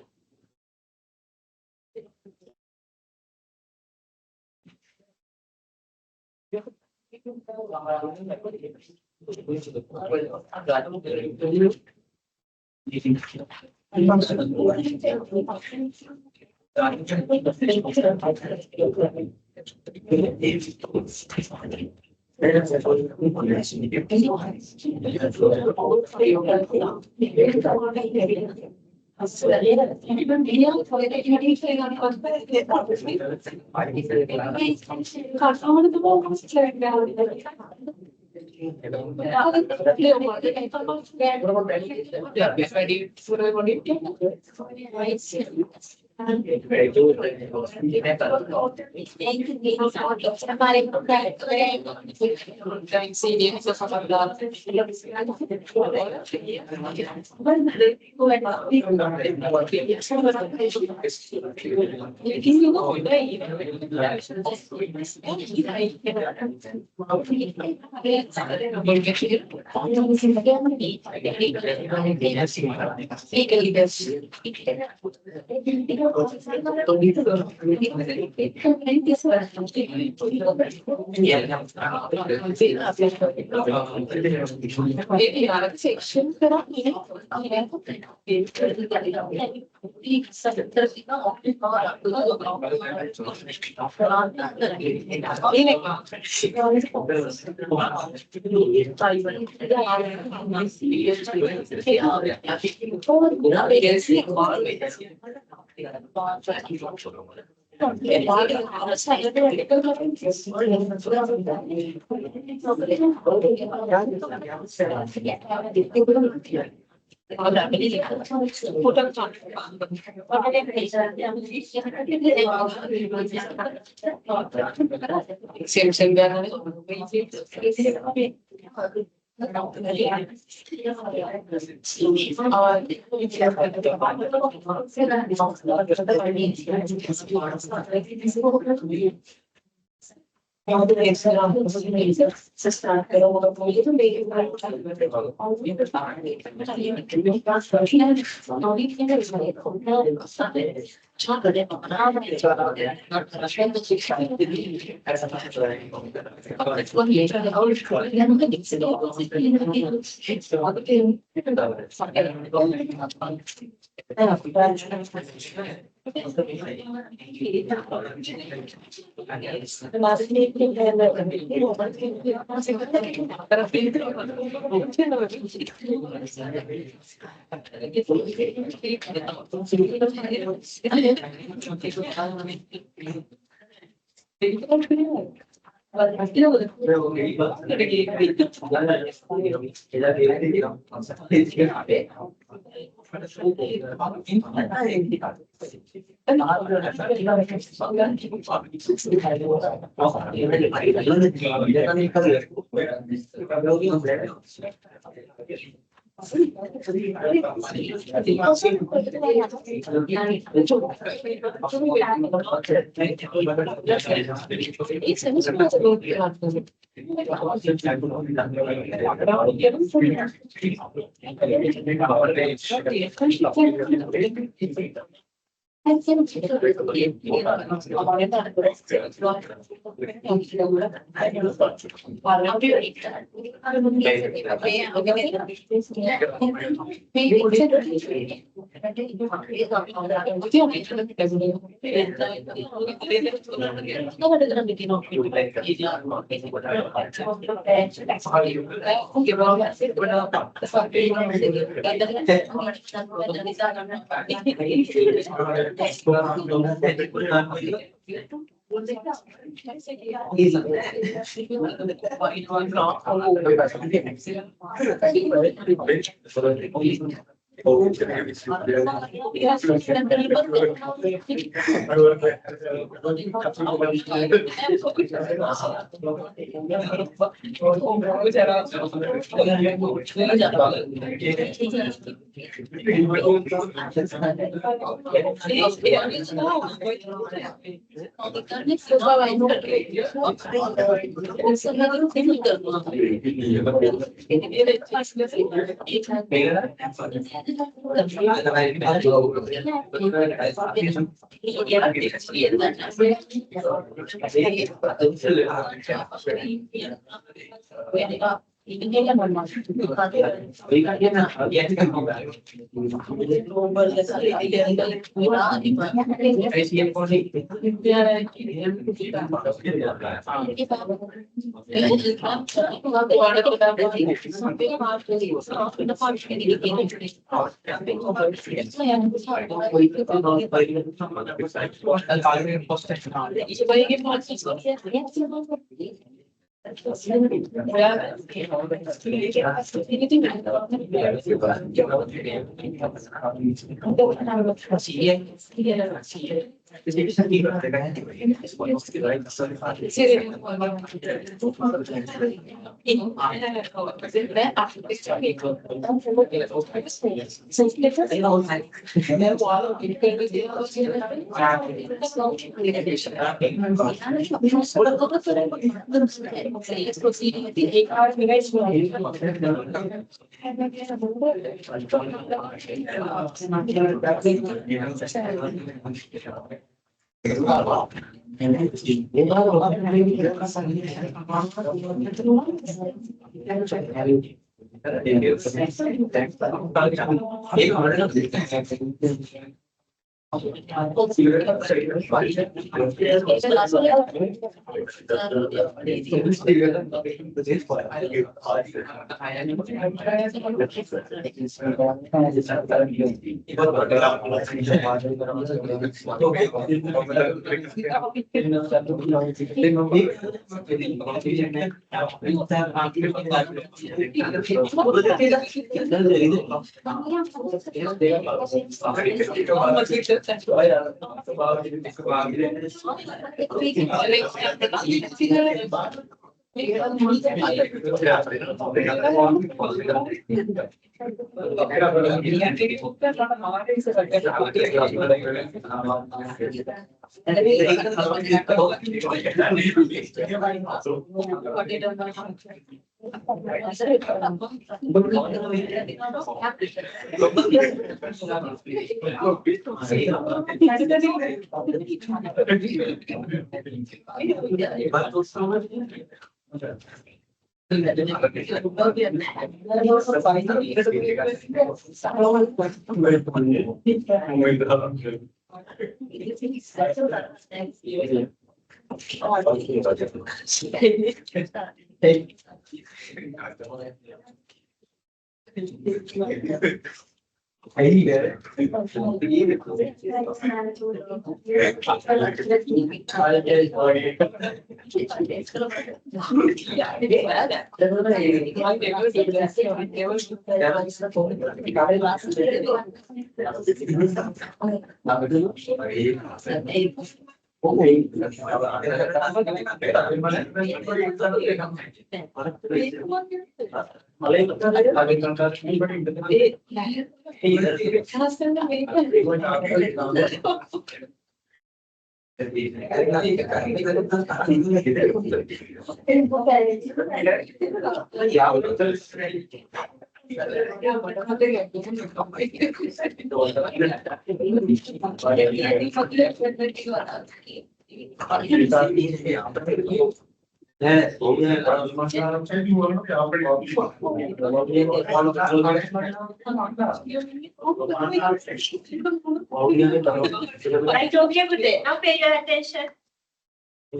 Right, okay, good day. Now pay your attention.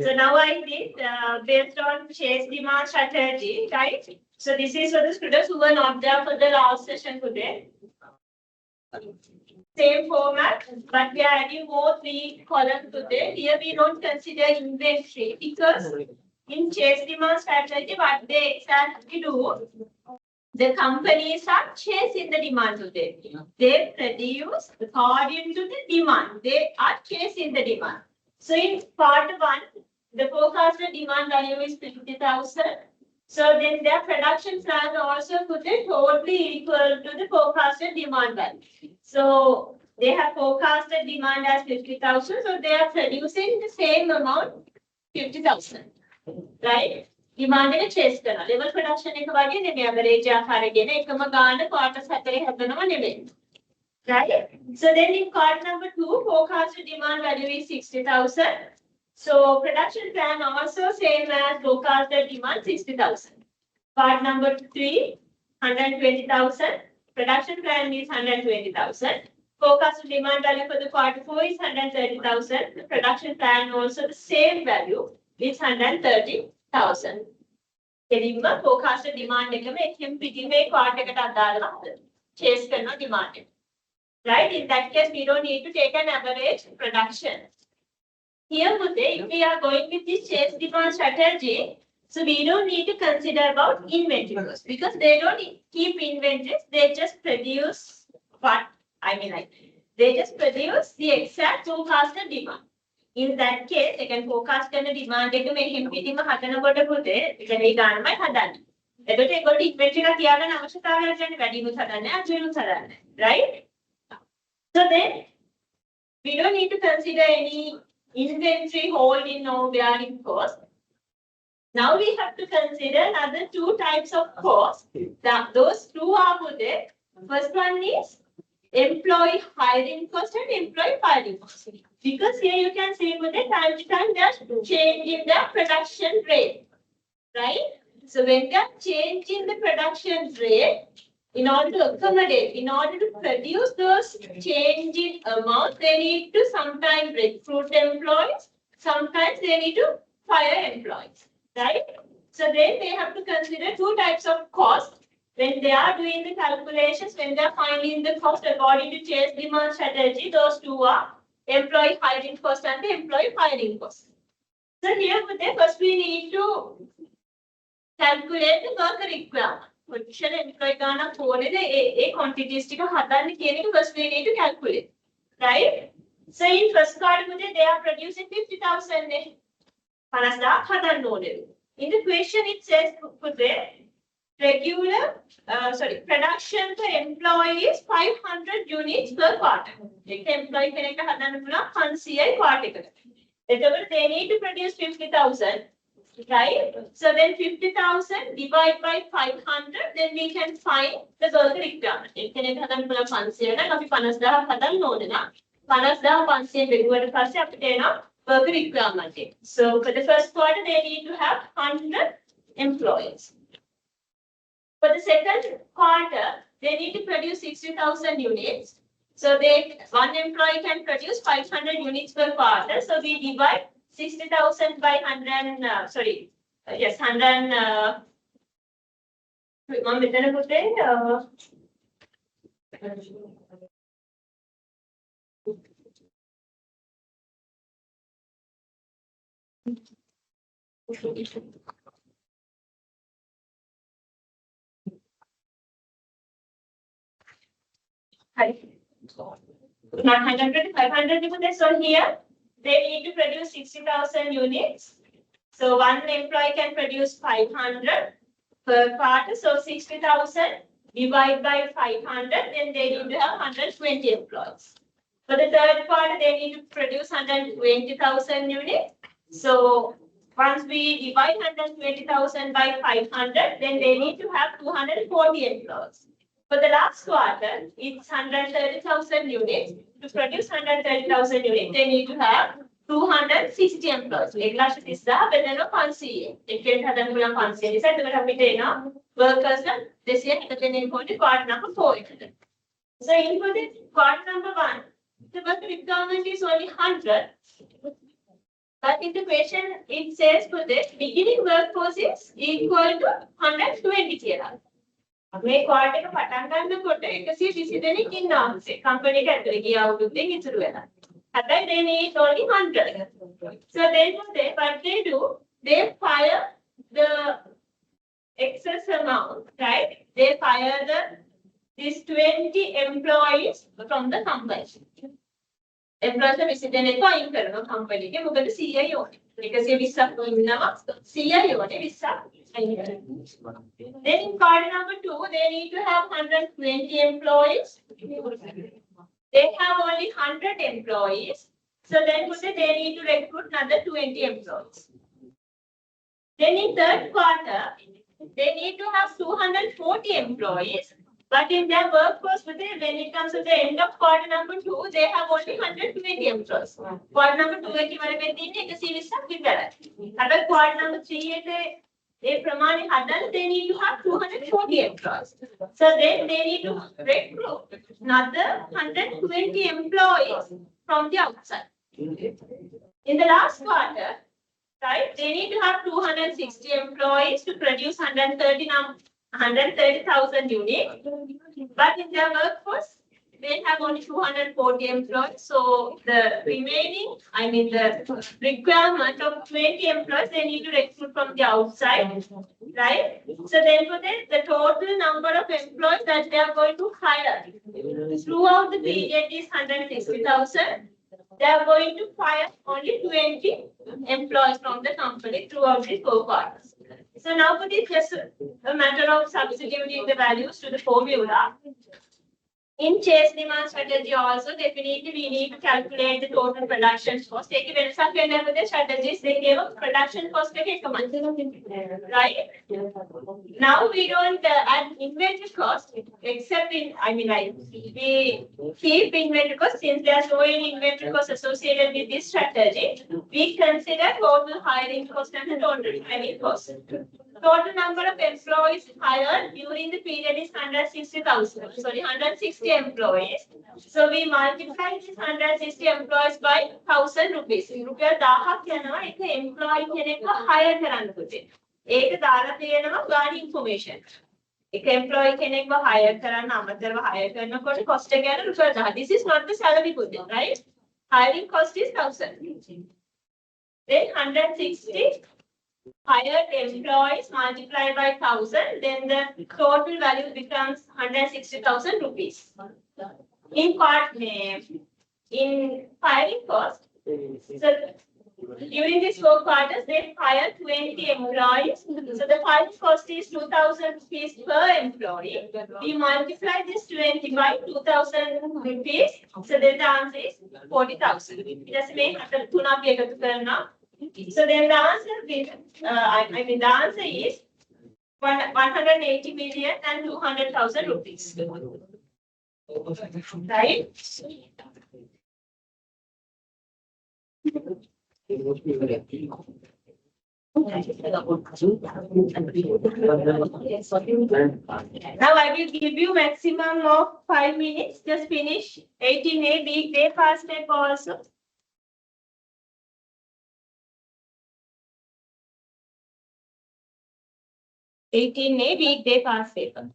So now I did based on chase demand strategy, right? So this is for the students who were not there for the last session today. Same format, but we are adding more 3 columns to there. Here we don't consider inventory because in chase demand strategy, what they exactly do, the companies are chasing the demand today. They produce according to the demand. They are chasing the demand. So in part 1, the forecasted demand value is 50,000. So then their production plan also put it totally equal to the forecasted demand value. So they have forecasted demand as 50,000. So they are producing the same amount, 50,000. Right? Demand එක chase කරනවා. level production එක වගේ නෙමෙයි average ආකාරයෙන් එකම ගාන quarters 4 හැදෙනව නෙමෙයි. Right? So then in part number 2, forecasted demand value is 60,000. So production plan also same as forecasted demand 60,000. Part number 3, 120,000. Production plan is 120,000. Forecasted demand value for the part 4 is 130,000. The production plan also the same value. It's 130,000. කෙලින්ම forecasted demand එකම එකම පිටින්ම ඒ part එකට අදාළව chase කරන demand එක. Right? In that case, we don't need to take an average production. Here, if we are going with this chase demand strategy, so we don't need to consider about inventories because they don't keep inventories. They just produce what they just produce the exact forecasted demand. In that case, they can forecast the demand එක මෙහෙම පිටින්ම හදනකොට පුතේ ඉතින් ඒ ගානමයි හදන්නේ. එතකොට ඒගොල්ලෝ ඉන්වෙන්ටරි එක තියාගන්න අවශ්‍යතාවයක් නැහැ වැඩිමුත් හදන්නේ අඩුවෙනුත් හදන්නේ. Right? So then we don't need to consider any inventory holding or bearing cost. Now we have to consider another 2 types of cost. Those 2 are there. First one is employee hiring cost and employee firing cost. Because here you can see with the time to time they are changing the production rate. Right? So when they are changing the production rate, in order to accommodate, in order to produce those changing amounts, they need to sometimes recruit employees, sometimes they need to fire employees. Right? So then they have to consider 2 types of cost. When they are doing the calculations, when they are finding the cost according to chase demand strategy, those 2 are employee hiring cost and the employee firing cost. So here first we need to calculate the worker requirement. Potential employee ගානක් ඕනේද ඒ quantities ටික හදන්න කියන එක first we need to calculate. Right? So in first part they are producing 50,000 නේ. 50,000 හදන්න ඕනේද. In the question it says production per employee is 500 units per quarter. එක employee කෙනෙක්ට හදන්න පුළුවන් 500යි quarter එකට. එතකොට they need to produce 50,000. Right? So then 50,000 divided by 500, then we can find the worker requirement. If you have 500, then we 50,000 හදන්න ඕනේ නා. 50,000 500 බෙදුවට පස්සේ අපිට එනවා worker requirement. So for the first quarter, they need to have 100 employees. For the second quarter, they need to produce 60,000 units. So one employee can produce 500 units per quarter. So we divide 60,000 by 100, 100, not 100, 500. So here they need to produce 60,000 units. So one employee can produce 500 per quarter. So 60,000 divided by 500, then they need to have 120 employees. For the third quarter, they need to produce 120,000 units. So once we divide 120,000 by 500, then they need to have 240 employees. For the last quarter, it's 130,000 units. To produce 130,000 units, they need to have 260 employees. एक लाख 30,000 बेदनो 500. एक के हज़ार गुना 500. इसे तो हम इतने ना workers ना जैसे इतने नहीं होते quarter number 4. So in for the quarter number 1, the worker requirement is only 100. But in the question, it says for the beginning workforce is equal to 120 here. මේ කාඩ් එක පටන් ගන්නකොට 120 දෙනෙක් ඉන්නවා. කම්පැනි එක ඇතුලේ ගිය අවුරුද්දෙන් ඉතුරු වෙලා. හැබැයි they need only 100. So then what they do, they fire the excess amount, right? They fire these 20 employees from the company. Employees විසින් දෙනෙක් අයින් කරනවා කම්පැනි එකේ. මොකද 100යි ඕනේ. 120ක් ඉන්නවා 100යි ඕනේ 20ක් අයින් කරනවා. Then in card number 2 they need to have 120 employees. They have only 100 employees. So then they need to recruit another 20 employees. Then in third quarter they need to have 240 employees. But in their workforce, when it comes to the end of quarter number 2, they have only 120 employees. Quarter number 2 එක ඉවර වෙද්දී ඉන්නේ 120ක් විතරයි. හැබැයි quarter number 3 එකේ ඒ ප්‍රමාණය හදන්න they need to have 240 employees. So then they need to recruit another 120 employees from the outside. In the last quarter, right, they need to have 260 employees to produce 130,000 units, but in their workforce, they have only 240 employees. So the remaining, the requirement of 20 employees, they need to recruit from the outside, right? So therefore, the total number of employees that they are going to hire throughout the period is 160,000. They are going to fire only 20 employees from the company throughout the 4 quarters. So now for this, just a matter of substituting the values to the formula. In chase demand strategy also, definitely we need to calculate the total production cost. Take a the strategies, they gave a production cost, right? Now we don't add inventory cost, except in, we keep inventory cost since there's no any inventory cost associated with this strategy. We consider total hiring cost and the total training cost. Total number of employees hired during the period is 160 employees. So we multiply this 160 employees by 1,000 rupees. Rupiah 1000ක් යනවා එක employee කෙනෙක්ව hire කරන්න පුතේ. ඒක දාලා තියෙනවා ගාන information. එක employee කෙනෙක්ව hire කරන්න අමතරව hire කරනකොට cost එක යන රුපියල් 1000. This is not the salary පුතේ, right? Hiring cost is 1,000. Then 160 hired employees multiplied by 1,000, then the total value becomes 160,000 rupees. In part name, in firing cost, so during these 4 quarters, they hired 20 employees. So the firing cost is 2,000 rupees per employee. We multiply this 20 by 2,000 rupees. So then the answer is 40,000. Just make so then the answer is, the answer is 180 million and 200,000 rupees. Right? Now I will give you maximum of 5 minutes. Just finish 18A weekday past paper also. 18A weekday past paper.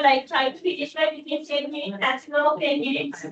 Like try to finish by within 10 minutes, maximum of 10 minutes.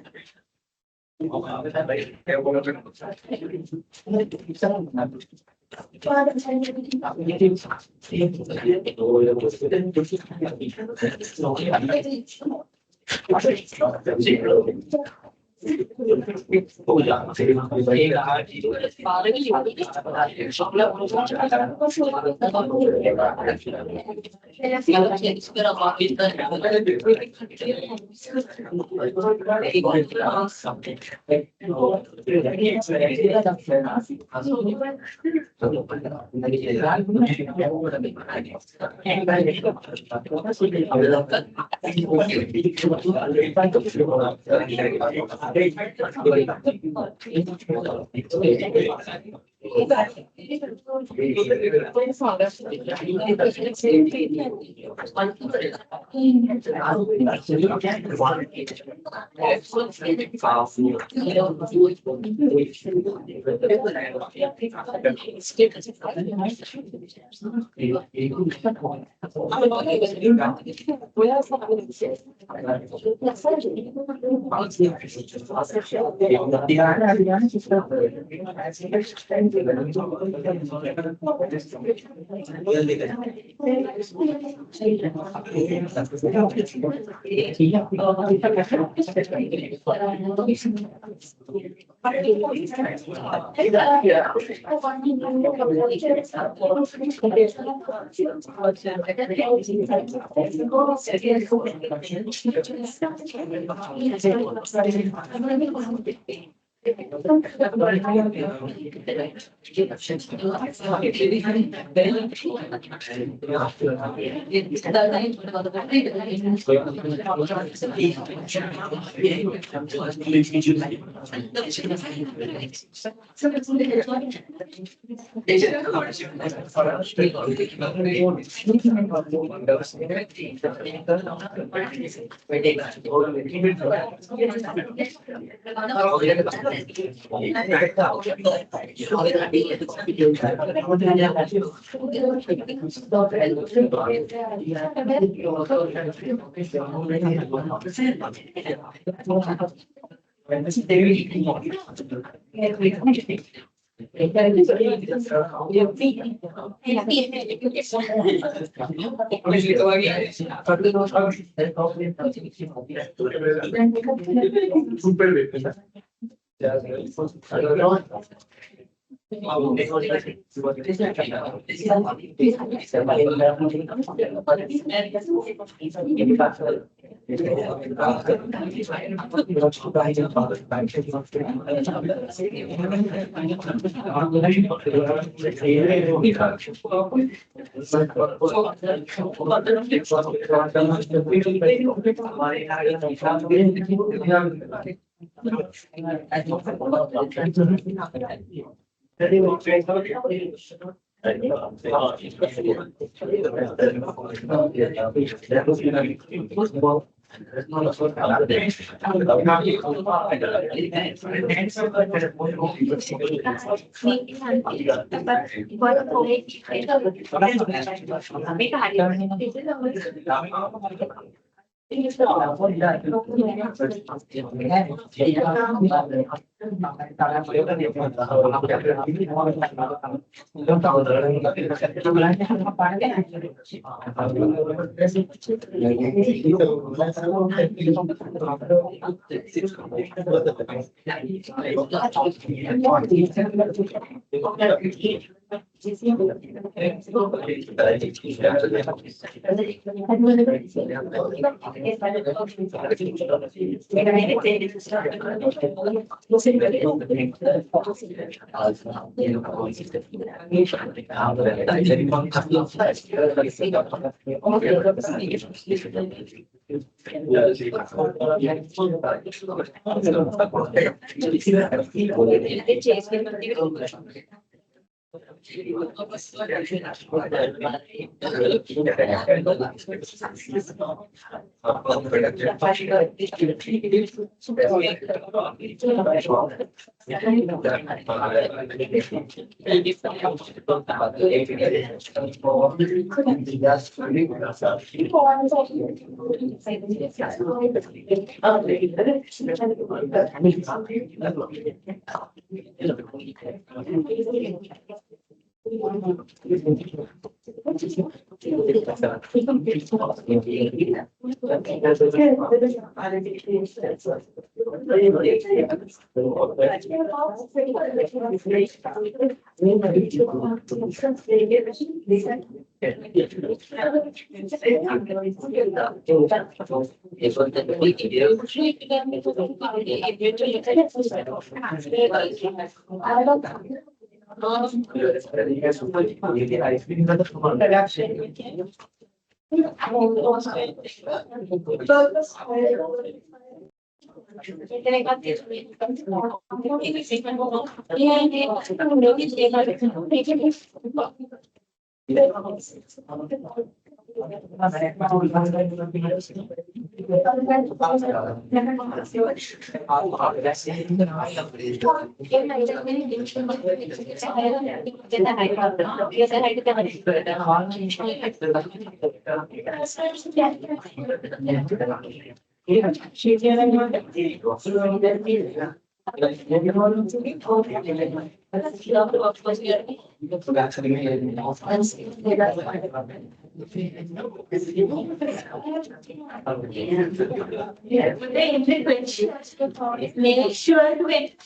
Make sure to pay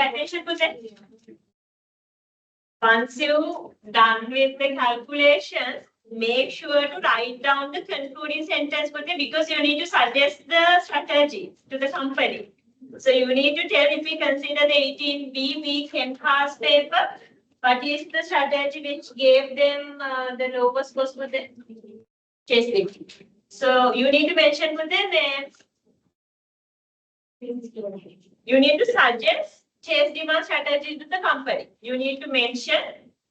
attention to that. Once you done with the calculations, make sure to write down the concluding sentence for them because you need to suggest the strategy to the company. So you need to tell if we consider the 18B week MCAS paper, what is the strategy which gave them the lowest cost for the testing. So you need to mention for them and you need to suggest chase demand strategy to the company. You need to mention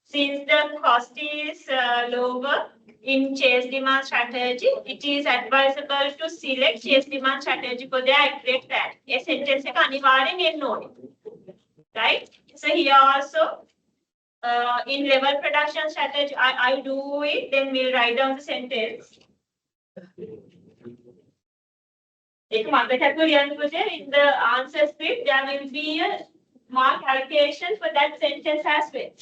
since the cost is lower in chase demand strategy, it is advisable to select chase demand strategy for their accurate plan. A sentence එක අනිවාර්යෙන් එන්න ඕනේ. Right? So here also in level production strategy, I do it, then we'll write down the sentence. In the answer script, there will be a mark allocation for that sentence as well.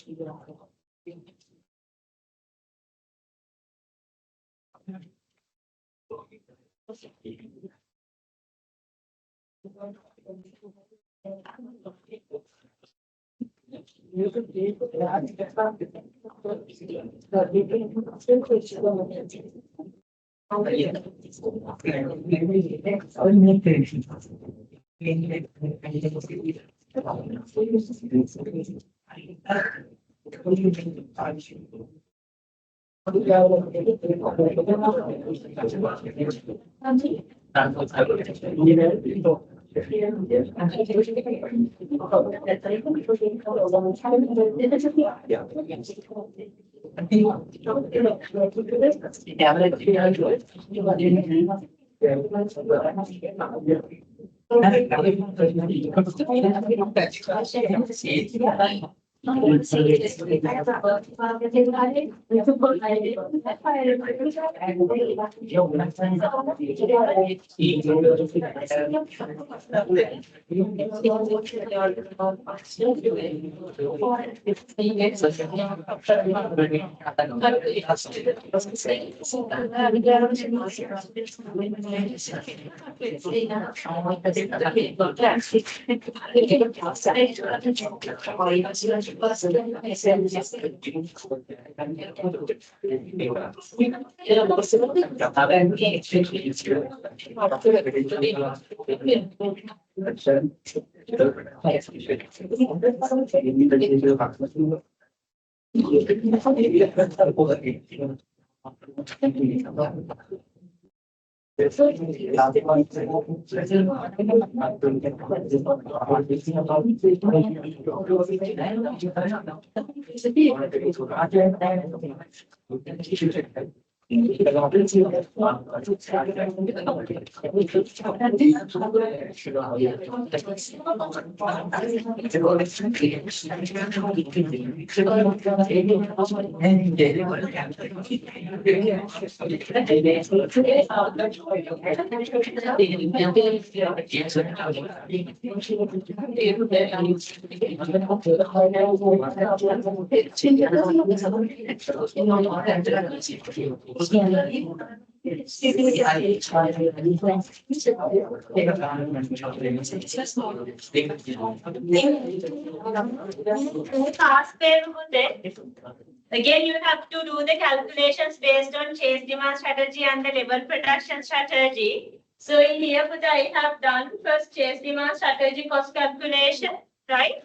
Again, you have to do the calculations based on chase demand strategy and the level production strategy. So in here, I have done first chase demand strategy cost calculation, right?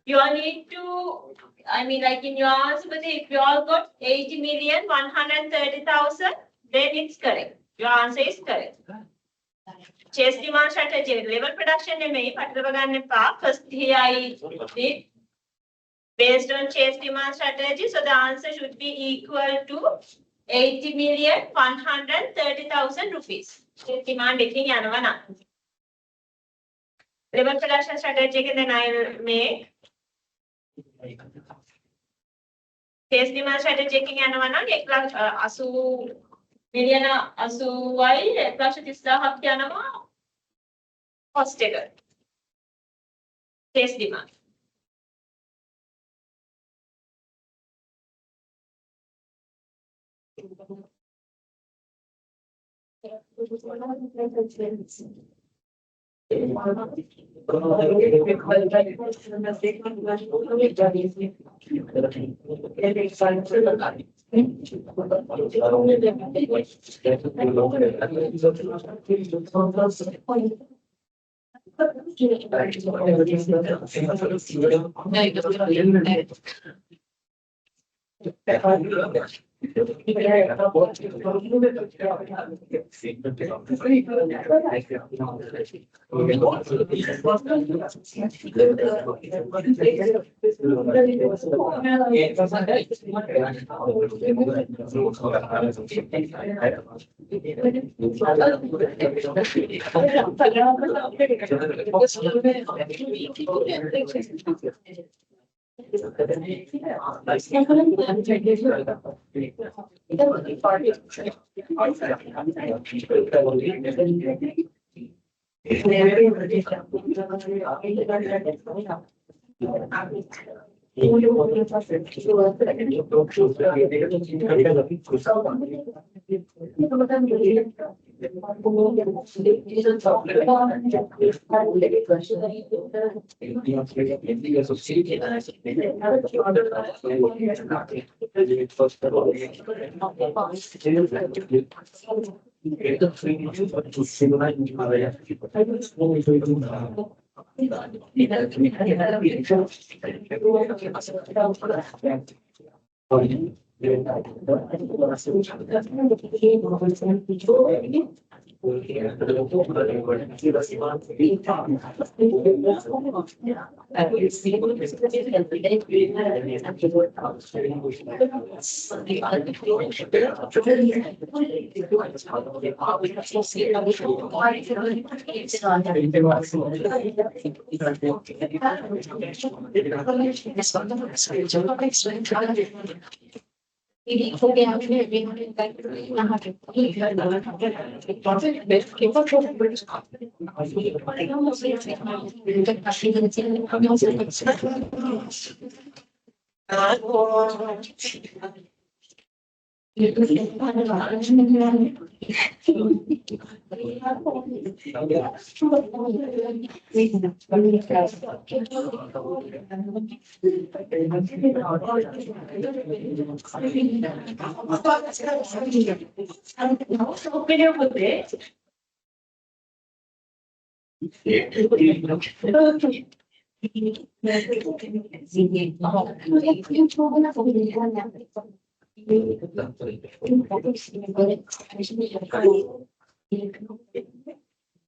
You all need to, like in your answer, but if you all got 80,130,000, then it's correct. Your answer is correct. Chase demand strategy, level production, first here I did based on chase demand strategy. So the answer should be equal to 80,130,000 rupees. Demand making another. Level production strategy, then I'll make chase demand strategy checking another. 1,80,000 million assuwai 1,30,000 yanama cost එක. Chase demand.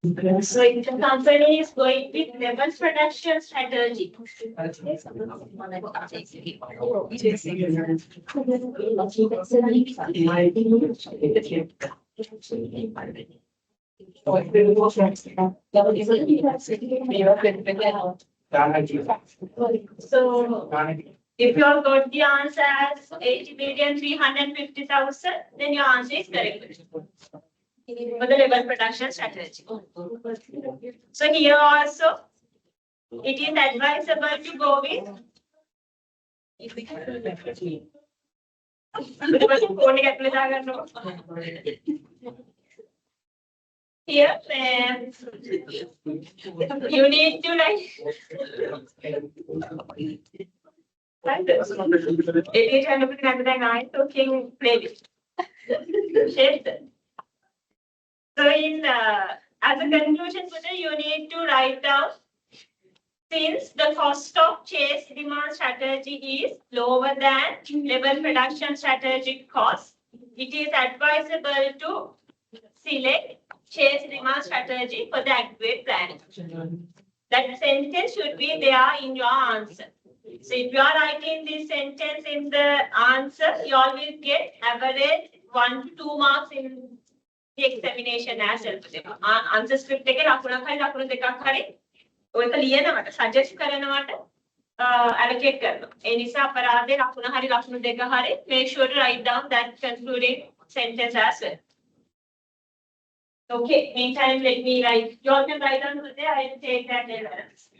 So if the company is going with level production strategy. So if you have got the answer as 80,350,000, then your answer is correct. For the level production strategy. So here also, it is advisable to go with here, you need to like 899 talking playlist. So in as a conclusion, you need to write down, since the cost of chase demand strategy is lower than level production strategic cost, it is advisable to select chase demand strategy for the adequate planning. That sentence should be there in your answer. So if you are writing this sentence in the answer, you all will get average 1 to 2 marks in the examination as well. Answer script එක ලකුණු දෙකක් හරි ඔයක ලියනවට suggest කරනවට allocate කරනවා. ඒ නිසා අපරාධේ ලකුණු දෙක හරි make sure to write down that concluding sentence as well. Okay, meantime let me write. You all can write down there. I will take that evidence.